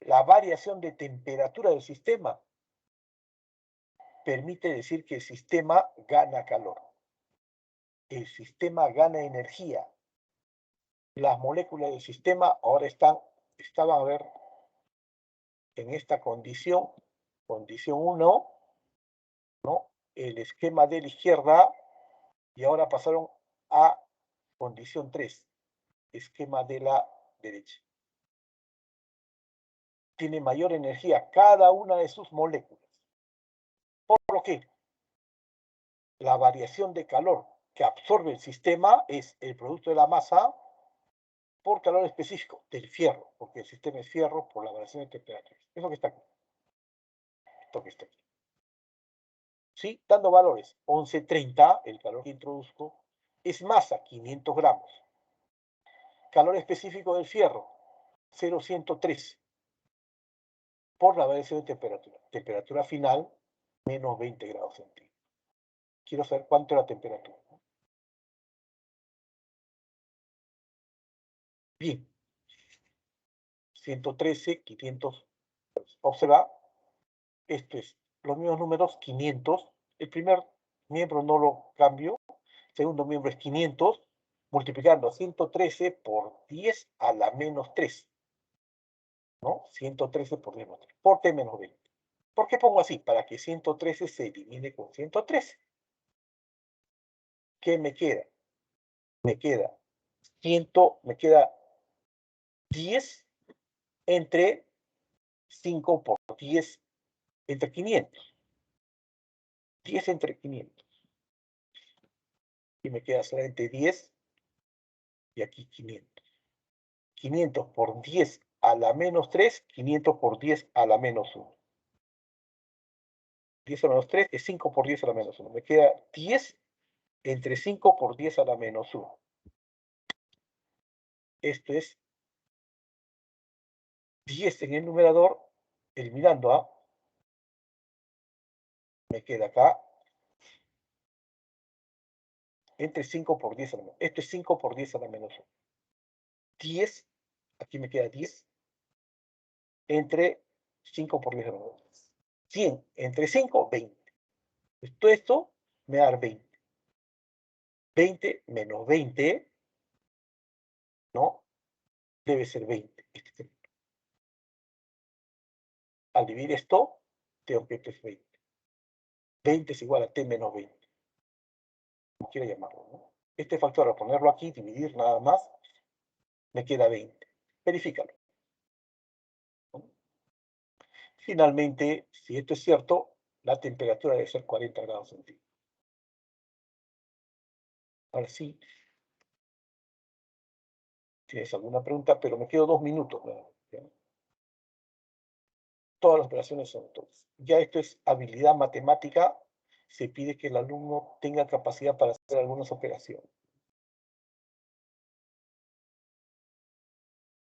la variación de temperatura del sistema permite decir que el sistema gana calor. El sistema gana energía. Las moléculas del sistema ahora estaban a ver en esta condición 1, ¿no? El esquema de la izquierda, y ahora pasaron a condición 3, esquema de la derecha. Tiene mayor energía cada una de sus moléculas. Por lo que la variación de calor que absorbe el sistema es el producto de la masa por calor específico del fierro, porque el sistema es fierro por la variación de temperatura. Es lo que está aquí. Esto que está aquí. ¿Sí? Dando valores. 1130, el calor que introduzco, es masa, 500 gramos. Calor específico del fierro, 0,103. Por la variación de temperatura. Temperatura final, menos 20 grados centígrados. Quiero saber cuánto es la temperatura. Bien. 113, 500. Observa, esto es los mismos números, 500. El primer miembro no lo cambio. Segundo miembro es 500, multiplicando 113 por 10 a la menos 3. ¿No? 113 por 10 menos 3. Por t menos 20. ¿Por qué pongo así? Para que 113 se elimine con 113. ¿Qué me queda? Me queda 10 entre 5 por 10 entre 500. 10 entre 500. Y me queda solamente 10 y aquí 500. 500 por 10 a la menos 3, 500 por 10 a la menos 1. 10 a la menos 3 es 5 por 10 a la menos 1. Me queda 10 entre 5 por 10 a la menos 1. Esto es 10 en el numerador, eliminando a, me queda acá, entre 5 por 10 a la menos 1. Esto es 5 por 10 a la menos 1. 10, aquí me queda 10, entre 5 por 10 a la menos 1. 100 entre 5, 20. Todo esto me da 20. 20 menos 20, ¿no? Debe ser 20. Al dividir esto, tengo que esto es 20. 20 es igual a t menos 20. Como quiera llamarlo, ¿no? Este factor, al ponerlo aquí, dividir nada más, me queda 20. Verifícalo. ¿No? Finalmente, si esto es cierto, la temperatura debe ser 40 grados centígrados. Ahora sí. ¿Tienes alguna pregunta? Pero me quedo 2 minutos. ¿No? Todas las operaciones son todas. Ya esto es habilidad matemática. Se pide que el alumno tenga capacidad para hacer algunas operaciones.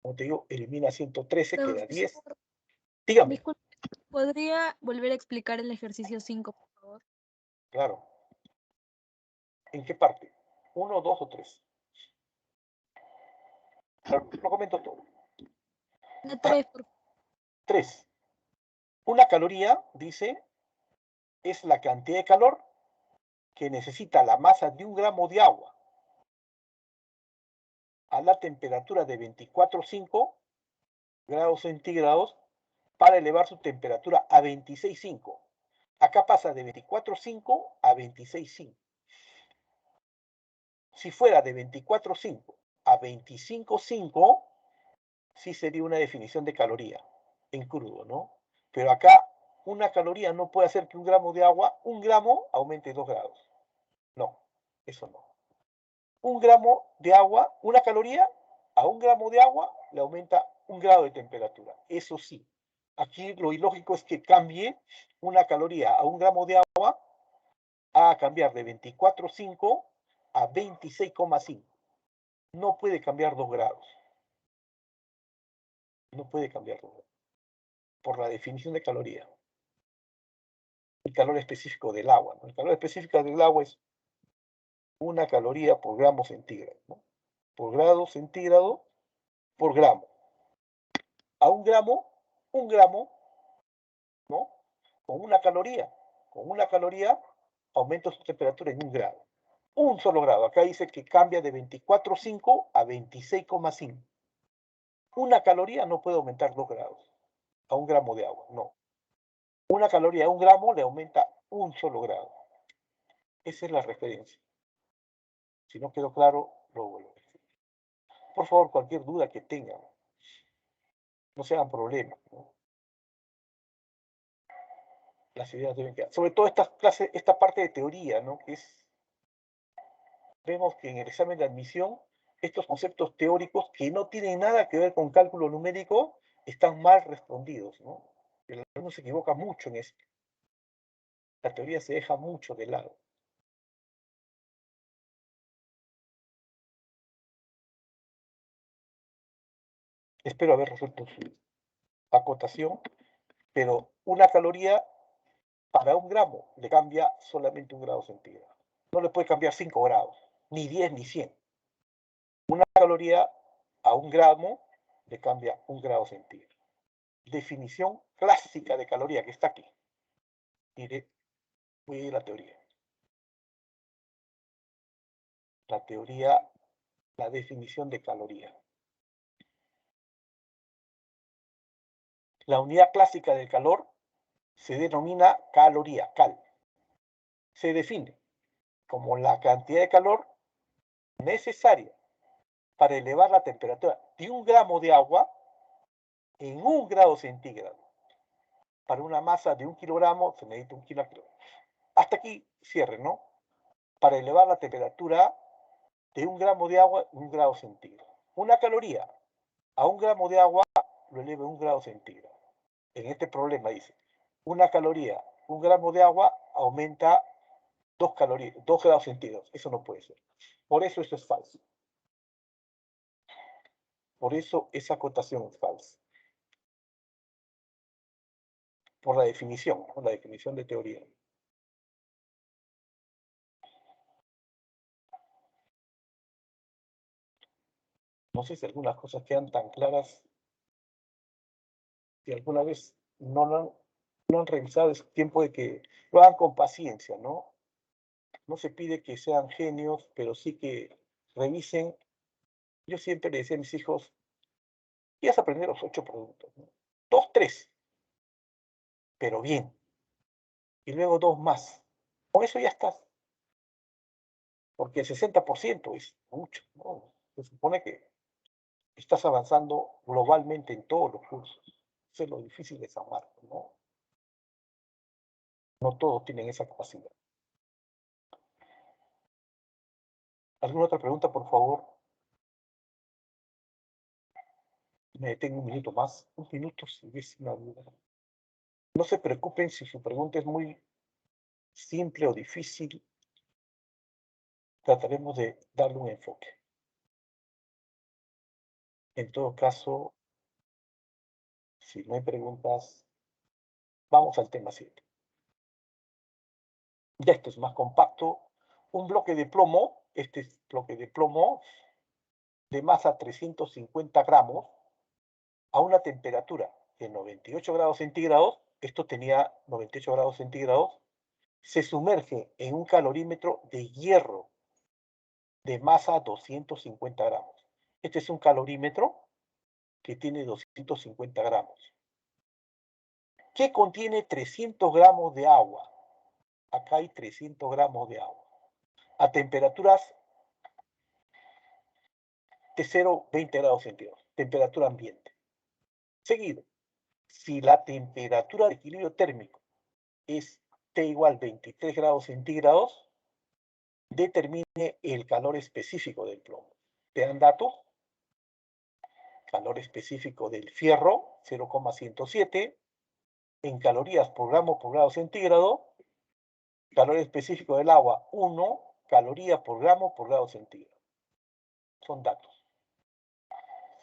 Como te digo, elimina 113, queda 10. Dígame. Disculpe, ¿podría volver a explicar el ejercicio 5, por favor? Claro. ¿En qué parte? ¿1, 2 o 3? Lo comento todo. La 3, por favor. 3. Una caloría, dice, es la cantidad de calor que necesita la masa de 1 gramo de agua a la temperatura de 24,5 grados centígrados para elevar su temperatura a 26,5. Acá pasa de 24,5 a 26,5. Si fuera de 24,5 a 25,5, sí sería una definición de caloría en crudo, ¿no? Pero acá una caloría no puede hacer que un gramo de agua, un gramo, aumente 2 grados. No, eso no. Un gramo de agua, una caloría, a un gramo de agua le aumenta 1 grado de temperatura. Eso sí. Aquí lo ilógico es que cambie una caloría a 1 gramo de agua a cambiar de 24,5 a 26,5. No puede cambiar 2 grados. No puede cambiar 2 grados. Por la definición de caloría. El calor específico del agua, ¿no? El calor específico del agua es una caloría por gramo centígrado, ¿no? Por grado centígrado por gramo. A un gramo, ¿no? Con una caloría aumenta su temperatura en 1 grado. Un solo grado. Acá dice que cambia de 24,5 a 26,5. Una caloría no puede aumentar 2 grados a 1 gramo de agua, no. Una caloría a 1 gramo le aumenta 1 solo grado. Esa es la referencia. Si no quedó claro, lo vuelvo a decir. Por favor, cualquier duda que tengan, no se hagan problemas, ¿no? Las ideas deben quedar. Sobre todo esta parte de teoría, ¿no? Vemos que en el examen de admisión, estos conceptos teóricos que no tienen nada que ver con cálculo numérico están mal respondidos, ¿no? El alumno se equivoca mucho en esto. La teoría se deja mucho de lado. Espero haber resuelto su acotación, pero una caloría para 1 gramo le cambia solamente 1 grado centígrado. No le puede cambiar 5 grados, ni 10 ni 100. Una caloría a 1 gramo le cambia 1 grado centígrado. Definición clásica de caloría que está aquí. Diré, voy a ir a la teoría. La teoría, la definición de caloría. La unidad clásica del calor se denomina caloría, cal. Se define como la cantidad de calor necesaria para elevar la temperatura de 1 gramo de agua en 1 grado centígrado. Para una masa de 1 kilogramo se necesita 1 kilogramo. Hasta aquí cierre, ¿no? Para elevar la temperatura de 1 gramo de agua en 1 grado centígrado. Una caloría a 1 gramo de agua lo eleva en 1 grado centígrado. En este problema dice, una caloría, 1 gramo de agua aumenta 2 grados centígrados. Eso no puede ser. Por eso eso es falso. Por eso esa acotación es falsa. Por la definición, ¿no? La definición de teoría. No sé si algunas cosas quedan tan claras. Si alguna vez no lo han revisado, es tiempo de que lo hagan con paciencia, ¿no? No se pide que sean genios, pero sí que revisen. Yo siempre le decía a mis hijos, quieres aprender los 8 productos, ¿no? 2, 3, pero bien. Y luego 2 más. Con eso ya estás. Porque el 60% es mucho, ¿no? Se supone que estás avanzando globalmente en todos los cursos. Eso es lo difícil de San Marcos, ¿no? No todos tienen esa capacidad. ¿Alguna otra pregunta, por favor? Me detengo un minuto más. Un minuto si hubiese una duda. No se preocupen si su pregunta es muy simple o difícil. Trataremos de darle un enfoque. En todo caso, si no hay preguntas, vamos al tema 7. Ya esto es más compacto. Un bloque de plomo, este es bloque de plomo de masa 350 gramos a una temperatura de 98 grados centígrados, esto tenía 98 grados centígrados, se sumerge en un calorímetro de hierro de masa 250 gramos. Este es un calorímetro que tiene 250 gramos. Que contiene 300 gramos de agua. Acá hay 300 gramos de agua. A temperaturas de 0 a 20 grados centígrados. Temperatura ambiente. Seguido, si la temperatura de equilibrio térmico es T igual 23 grados centígrados, determine el calor específico del plomo. ¿Te dan datos? Calor específico del fierro, 0,107. En calorías por gramo por grado centígrado. Calor específico del agua, 1 caloría por gramo por grado centígrado. Son datos.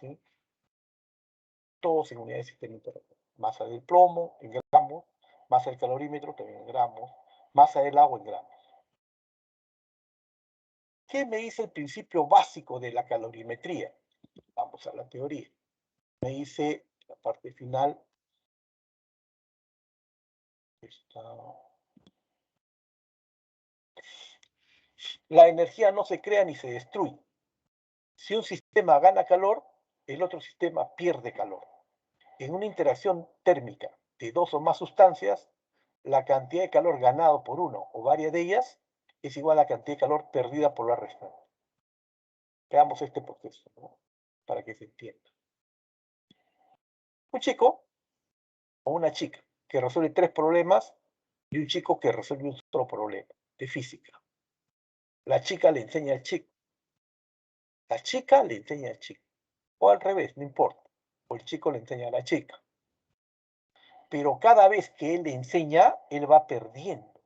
¿Sí? Todos en unidades de sistema interno. Masa del plomo en gramos, masa del calorímetro también en gramos, masa del agua en gramos. ¿Qué me dice el principio básico de la calorimetría? Vamos a la teoría. Me dice la parte final. La energía no se crea ni se destruye. Si un sistema gana calor, el otro sistema pierde calor. En una interacción térmica de dos o más sustancias, la cantidad de calor ganado por uno o varias de ellas es igual a la cantidad de calor perdida por la restante. Veamos este proceso, ¿no? Para que se entienda. Un chico o una chica que resuelve 3 problemas y un chico que resuelve un solo problema de física. La chica le enseña al chico. La chica le enseña al chico. O al revés, no importa. O el chico le enseña a la chica. Pero cada vez que él le enseña, él va perdiendo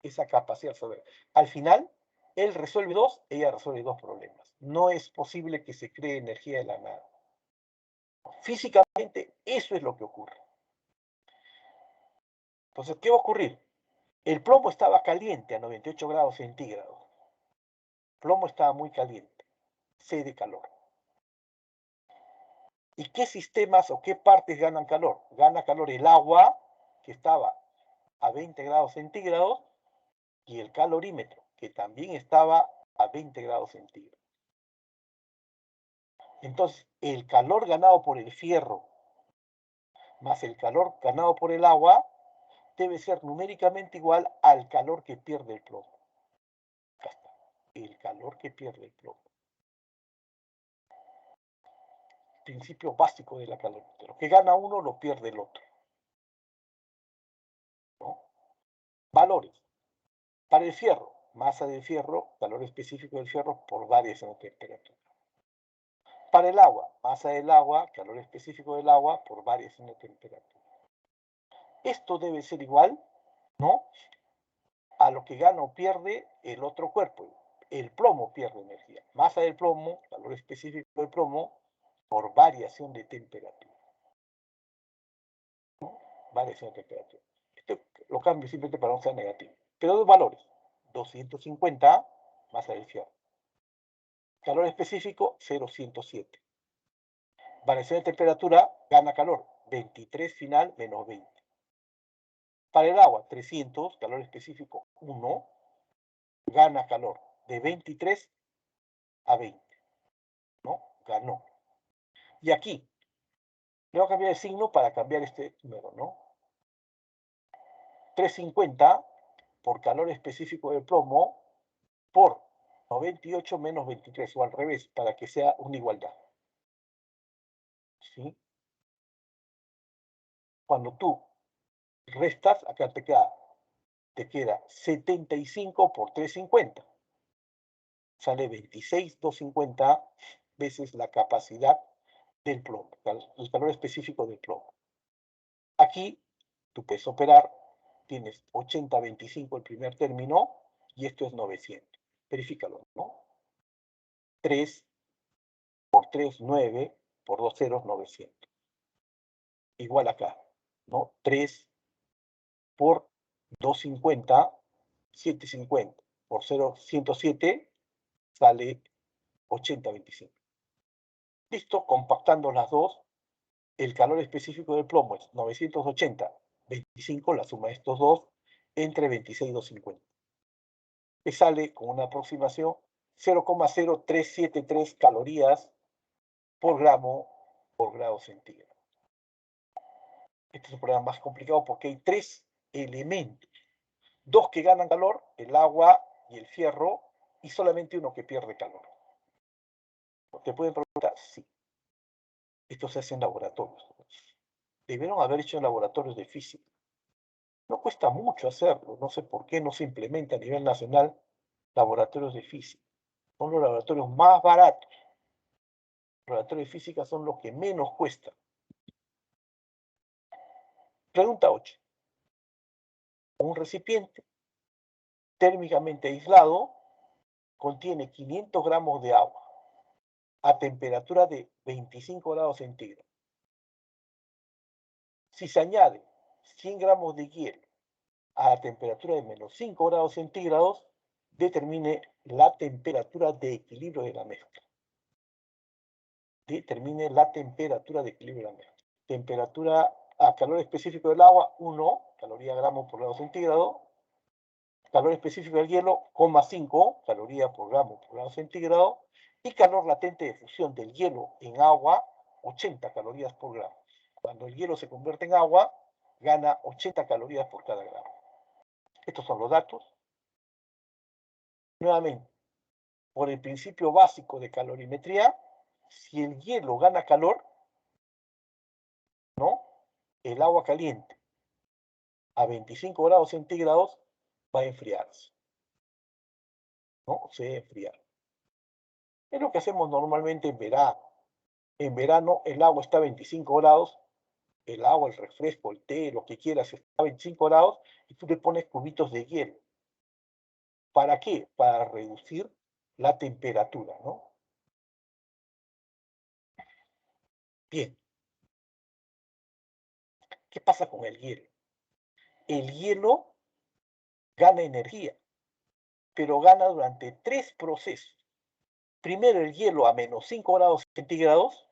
esa capacidad de resolver. Al final, él resuelve 2, ella resuelve 2 problemas. No es posible que se cree energía de la nada. Físicamente, eso es lo que ocurre. Entonces, ¿qué va a ocurrir? El plomo estaba caliente a 98 grados centígrados. El plomo estaba muy caliente. Cede calor. ¿Y qué sistemas o qué partes ganan calor? Gana calor el agua, que estaba a 20 grados centígrados, y el calorímetro, que también estaba a 20 grados centígrados. Entonces, el calor ganado por el fierro más el calor ganado por el agua debe ser numéricamente igual al calor que pierde el plomo. Acá está. El calor que pierde el plomo. Principio básico de la calorimetría. Lo que gana uno lo pierde el otro. ¿No? Valores. Para el fierro, masa del fierro, calor específico del fierro por variación de temperatura. Para el agua, masa del agua, calor específico del agua por variación de temperatura. Esto debe ser igual, ¿no?, a lo que gana o pierde el otro cuerpo. El plomo pierde energía. Masa del plomo, calor específico del plomo, por variación de temperatura. ¿No? Variación de temperatura. Esto lo cambio simplemente para no ser negativo. Pero dos valores. 250, masa del fierro. Calor específico, 0,107. Variación de temperatura, gana calor, 23 final menos 20. Para el agua, 300, calor específico, 1, gana calor, de 23 a 20. ¿No? Ganó. Y aquí, le voy a cambiar el signo para cambiar este número, ¿no? 350 por calor específico del plomo por 98 menos 23, o al revés, para que sea una igualdad. ¿Sí? Cuando tú restas, acá te queda 75 por 350. Sale 26,250 veces la capacidad del plomo, el calor específico del plomo. Aquí, tú puedes operar, tienes 80,25 el primer término, y esto es 900. Verifícalo, ¿no? 3 por 3, 9, por 2 ceros, 900. Igual acá, ¿no? 3 por 250, 750. Por 0, 107, sale 80,25. Listo, compactando las dos, el calor específico del plomo es 980, 25, la suma de estos dos, entre 26 y 250. Que sale con una aproximación 0,0373 calorías por grado centígrado. Este es un problema más complicado porque hay 3 elementos. 2 que ganan calor, el agua y el fierro, y solamente uno que pierde calor. ¿Te pueden preguntar? Sí. Esto se hace en laboratorios. Debieron haber hecho en laboratorios de física. No cuesta mucho hacerlo. No sé por qué no se implementa a nivel nacional laboratorios de física. Son los laboratorios más baratos. Los laboratorios de física son los que menos cuestan. Pregunta 8. Un recipiente térmicamente aislado contiene 500 gramos de agua a temperatura de 25 grados centígrados. Si se añade 100 gramos de hielo a la temperatura de menos 5 grados centígrados, determine la temperatura de equilibrio de la mezcla. Determine la temperatura de equilibrio de la mezcla. Temperatura a calor específico del agua, 1 calorías gramo por grado centígrado. Calor específico del hielo, 0,5 calorías por grado centígrado. Y calor latente de fusión del hielo en agua, 80 calorías por gramo. Cuando el hielo se convierte en agua, gana 80 calorías por cada gramo. Estos son los datos. Nuevamente, por el principio básico de calorimetría, si el hielo gana calor, ¿no? El agua caliente a 25 grados centígrados va a enfriarse, ¿no? Se debe enfriar. Es lo que hacemos normalmente en verano. En verano el agua está a 25 grados, el agua, el refresco, el té, lo que quieras, está a 25 grados y tú le pones cubitos de hielo. ¿Para qué? Para reducir la temperatura, ¿no? Bien. ¿Qué pasa con el hielo? El hielo gana energía, pero gana durante 3 procesos. Primero, el hielo a menos 5 grados centígrados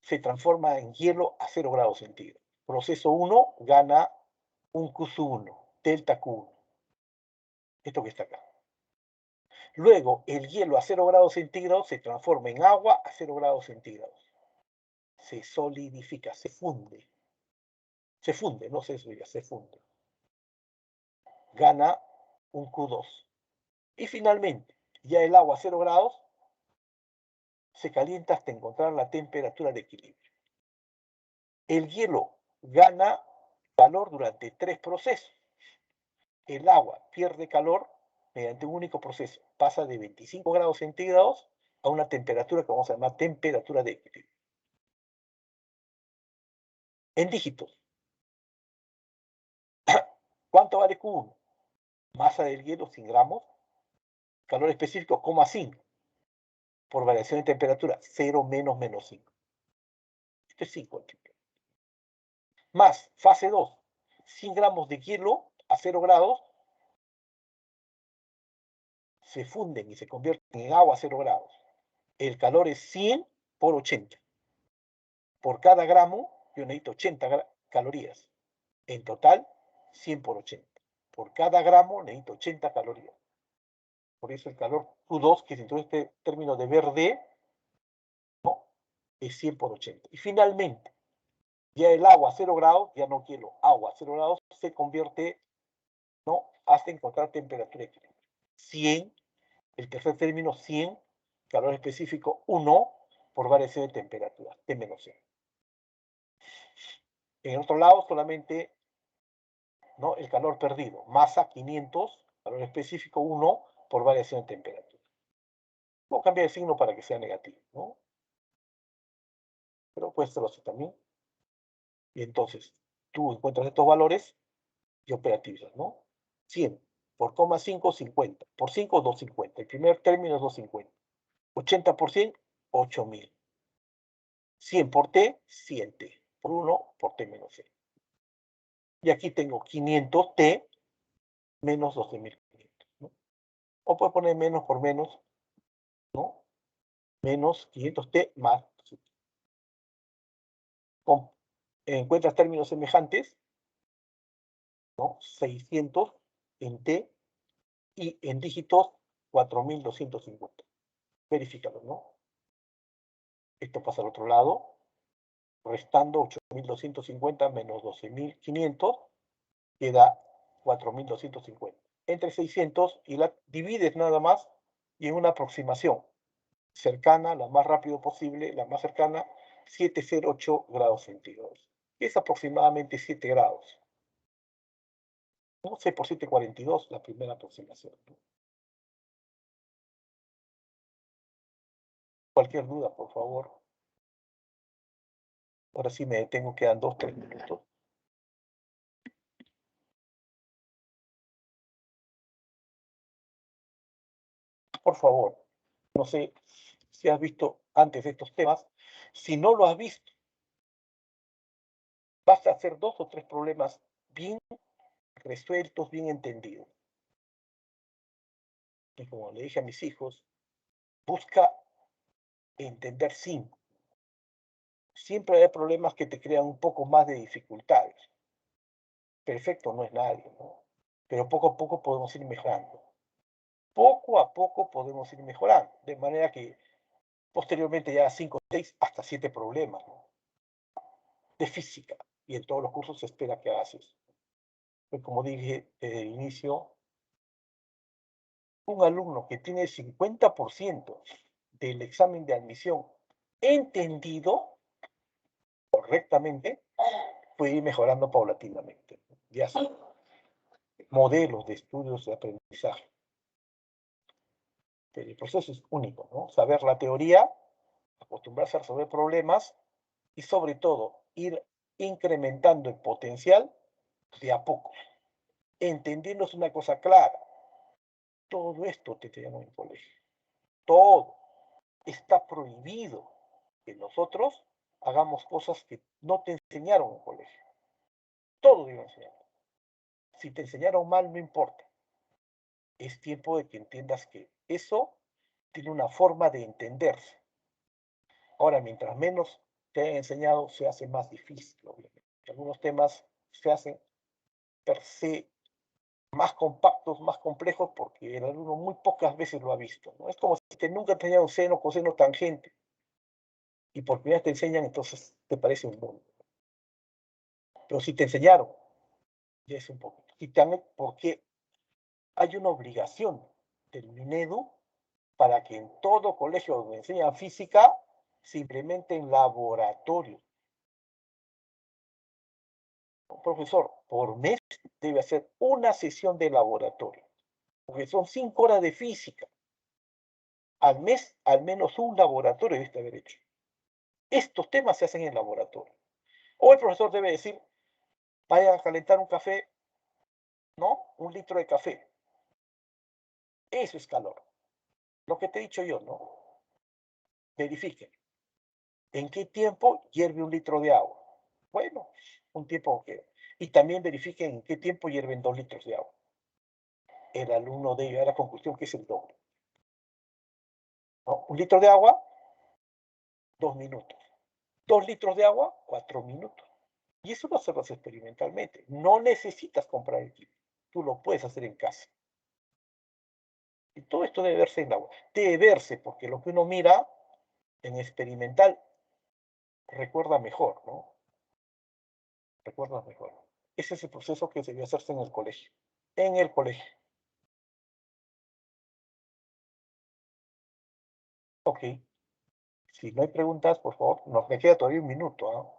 se transforma en hielo a 0 grados centígrados. Proceso 1 gana un Q1, delta Q1. Esto que está acá. Luego, el hielo a 0 grados centígrados se transforma en agua a 0 grados centígrados. Se solidifica, se funde. Se funde, no se solida, se funde. Gana un Q2. Y finalmente, ya el agua a 0 grados se calienta hasta encontrar la temperatura de equilibrio. El hielo gana calor durante 3 procesos. El agua pierde calor mediante un único proceso. Pasa de 25 grados centígrados a una temperatura que vamos a llamar temperatura de equilibrio. En dígitos. ¿Cuánto vale Q1? Masa del hielo 100 gramos. Calor específico, 0,5. Por variación de temperatura, 0 menos menos 5. Esto es 5. Más, fase 2. 100 gramos de hielo a 0 grados se funden y se convierten en agua a 0 grados. El calor es 100 por 80. Por cada gramo yo necesito 80 calorías. En total, 100 por 80. Por cada gramo necesito 80 calorías. Por eso el calor Q2, que es entonces este término de verde, ¿no? Es 100 por 80. Y finalmente, ya el agua a 0 grados, ya no quiero agua a 0 grados, se convierte, ¿no? Hasta encontrar temperatura equilibrada. 100, el tercer término, 100, calor específico 1 por variación de temperatura, T menos 100. En el otro lado, solamente, ¿no? El calor perdido, masa 500, calor específico 1 por variación de temperatura. Voy a cambiar el signo para que sea negativo, ¿no? Pero puede serlo así también. Y entonces, tú encuentras estos valores y operativizas, ¿no? 100 por 0,5, 50. Por 5, 250. El primer término es 250. 80 por 100, 8000. 100 por T, 100T. Por 1, por T menos C. Y aquí tengo 500T menos 12.500, ¿no? O puedo poner menos por menos, ¿no? Menos 500T más. Encuentras términos semejantes, ¿no? 600 en T y en dígitos 4.250. Verifícalo, ¿no? Esto pasa al otro lado, restando 8.250 menos 12.500, queda 4.250. Entre 600 y la divides nada más y en una aproximación cercana, la más rápido posible, la más cercana, 708 grados centígrados. Es aproximadamente 7 grados. 11 por 742, la primera aproximación. Cualquier duda, por favor. Ahora sí me detengo, quedan 2-3 minutos. Por favor, no sé si has visto antes de estos temas. Si no lo has visto, vas a hacer 2 o 3 problemas bien resueltos, bien entendidos. Y como le dije a mis hijos, busca entender sin. Siempre hay problemas que te crean un poco más de dificultades. Perfecto no es nadie, ¿no? Pero poco a poco podemos ir mejorando. Poco a poco podemos ir mejorando. De manera que posteriormente ya 5, 6, hasta 7 problemas, ¿no? De física. Y en todos los cursos se espera que hagas eso. Pues como dije desde el inicio, un alumno que tiene el 50% del examen de admisión entendido correctamente, puede ir mejorando paulatinamente. Ya sea modelos de estudios de aprendizaje. Pero el proceso es único, ¿no? Saber la teoría, acostumbrarse a resolver problemas y sobre todo ir incrementando el potencial de a poco. Entendiéndose una cosa clara. Todo esto te enseñamos en el colegio. Todo. Está prohibido que nosotros hagamos cosas que no te enseñaron en el colegio. Todo debe enseñar. Si te enseñaron mal, no importa. Es tiempo de que entiendas que eso tiene una forma de entenderse. Ahora, mientras menos te hayan enseñado, se hace más difícil, obviamente. Algunos temas se hacen per se más compactos, más complejos, porque el alumno muy pocas veces lo ha visto, ¿no? Es como si nunca te enseñaron seno, coseno, tangente. Y por primera vez te enseñan, entonces te parece un mundo. Pero si te enseñaron, ya es un poquito. Y también porque hay una obligación del Minedu para que en todo colegio donde enseñan física se implemente en laboratorio. Un profesor por mes debe hacer una sesión de laboratorio, porque son 5 horas de física. Al mes, al menos un laboratorio debe haber hecho. Estos temas se hacen en laboratorio. O el profesor debe decir, vayan a calentar un café, ¿no? 1 litro de café. Eso es calor. Lo que te he dicho yo, ¿no? Verifiquen. ¿En qué tiempo hierve 1 litro de agua? Bueno, un tiempo que... Y también verifiquen en qué tiempo hierven 2 litros de agua. El alumno debe llegar a la conclusión que es el doble. ¿No? 1 litro de agua, 2 minutos. 2 litros de agua, 4 minutos. Y eso lo haces experimentalmente. No necesitas comprar el kit. Tú lo puedes hacer en casa. Y todo esto debe verse en la web. Debe verse, porque lo que uno mira en experimental recuerda mejor, ¿no? Recuerda mejor. Ese es el proceso que debe hacerse en el colegio. En el colegio. Ok. Si no hay preguntas, por favor, me queda todavía 1 minuto, ¿eh?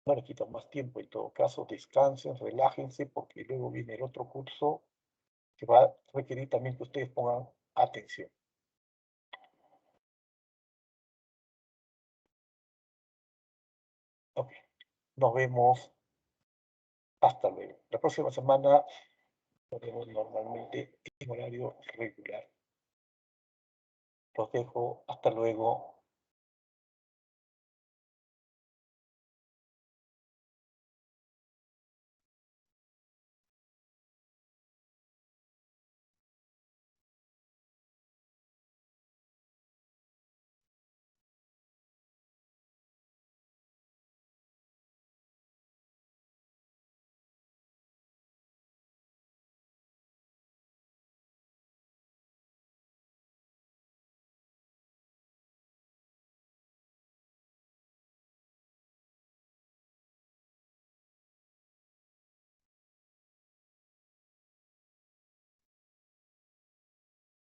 No le quito más tiempo. En todo caso, descansen, relájense, porque luego viene el otro curso que va a requerir también que ustedes pongan atención. Ok. Nos vemos. Hasta luego. La próxima semana nos vemos normalmente en horario regular. Los dejo. Hasta luego.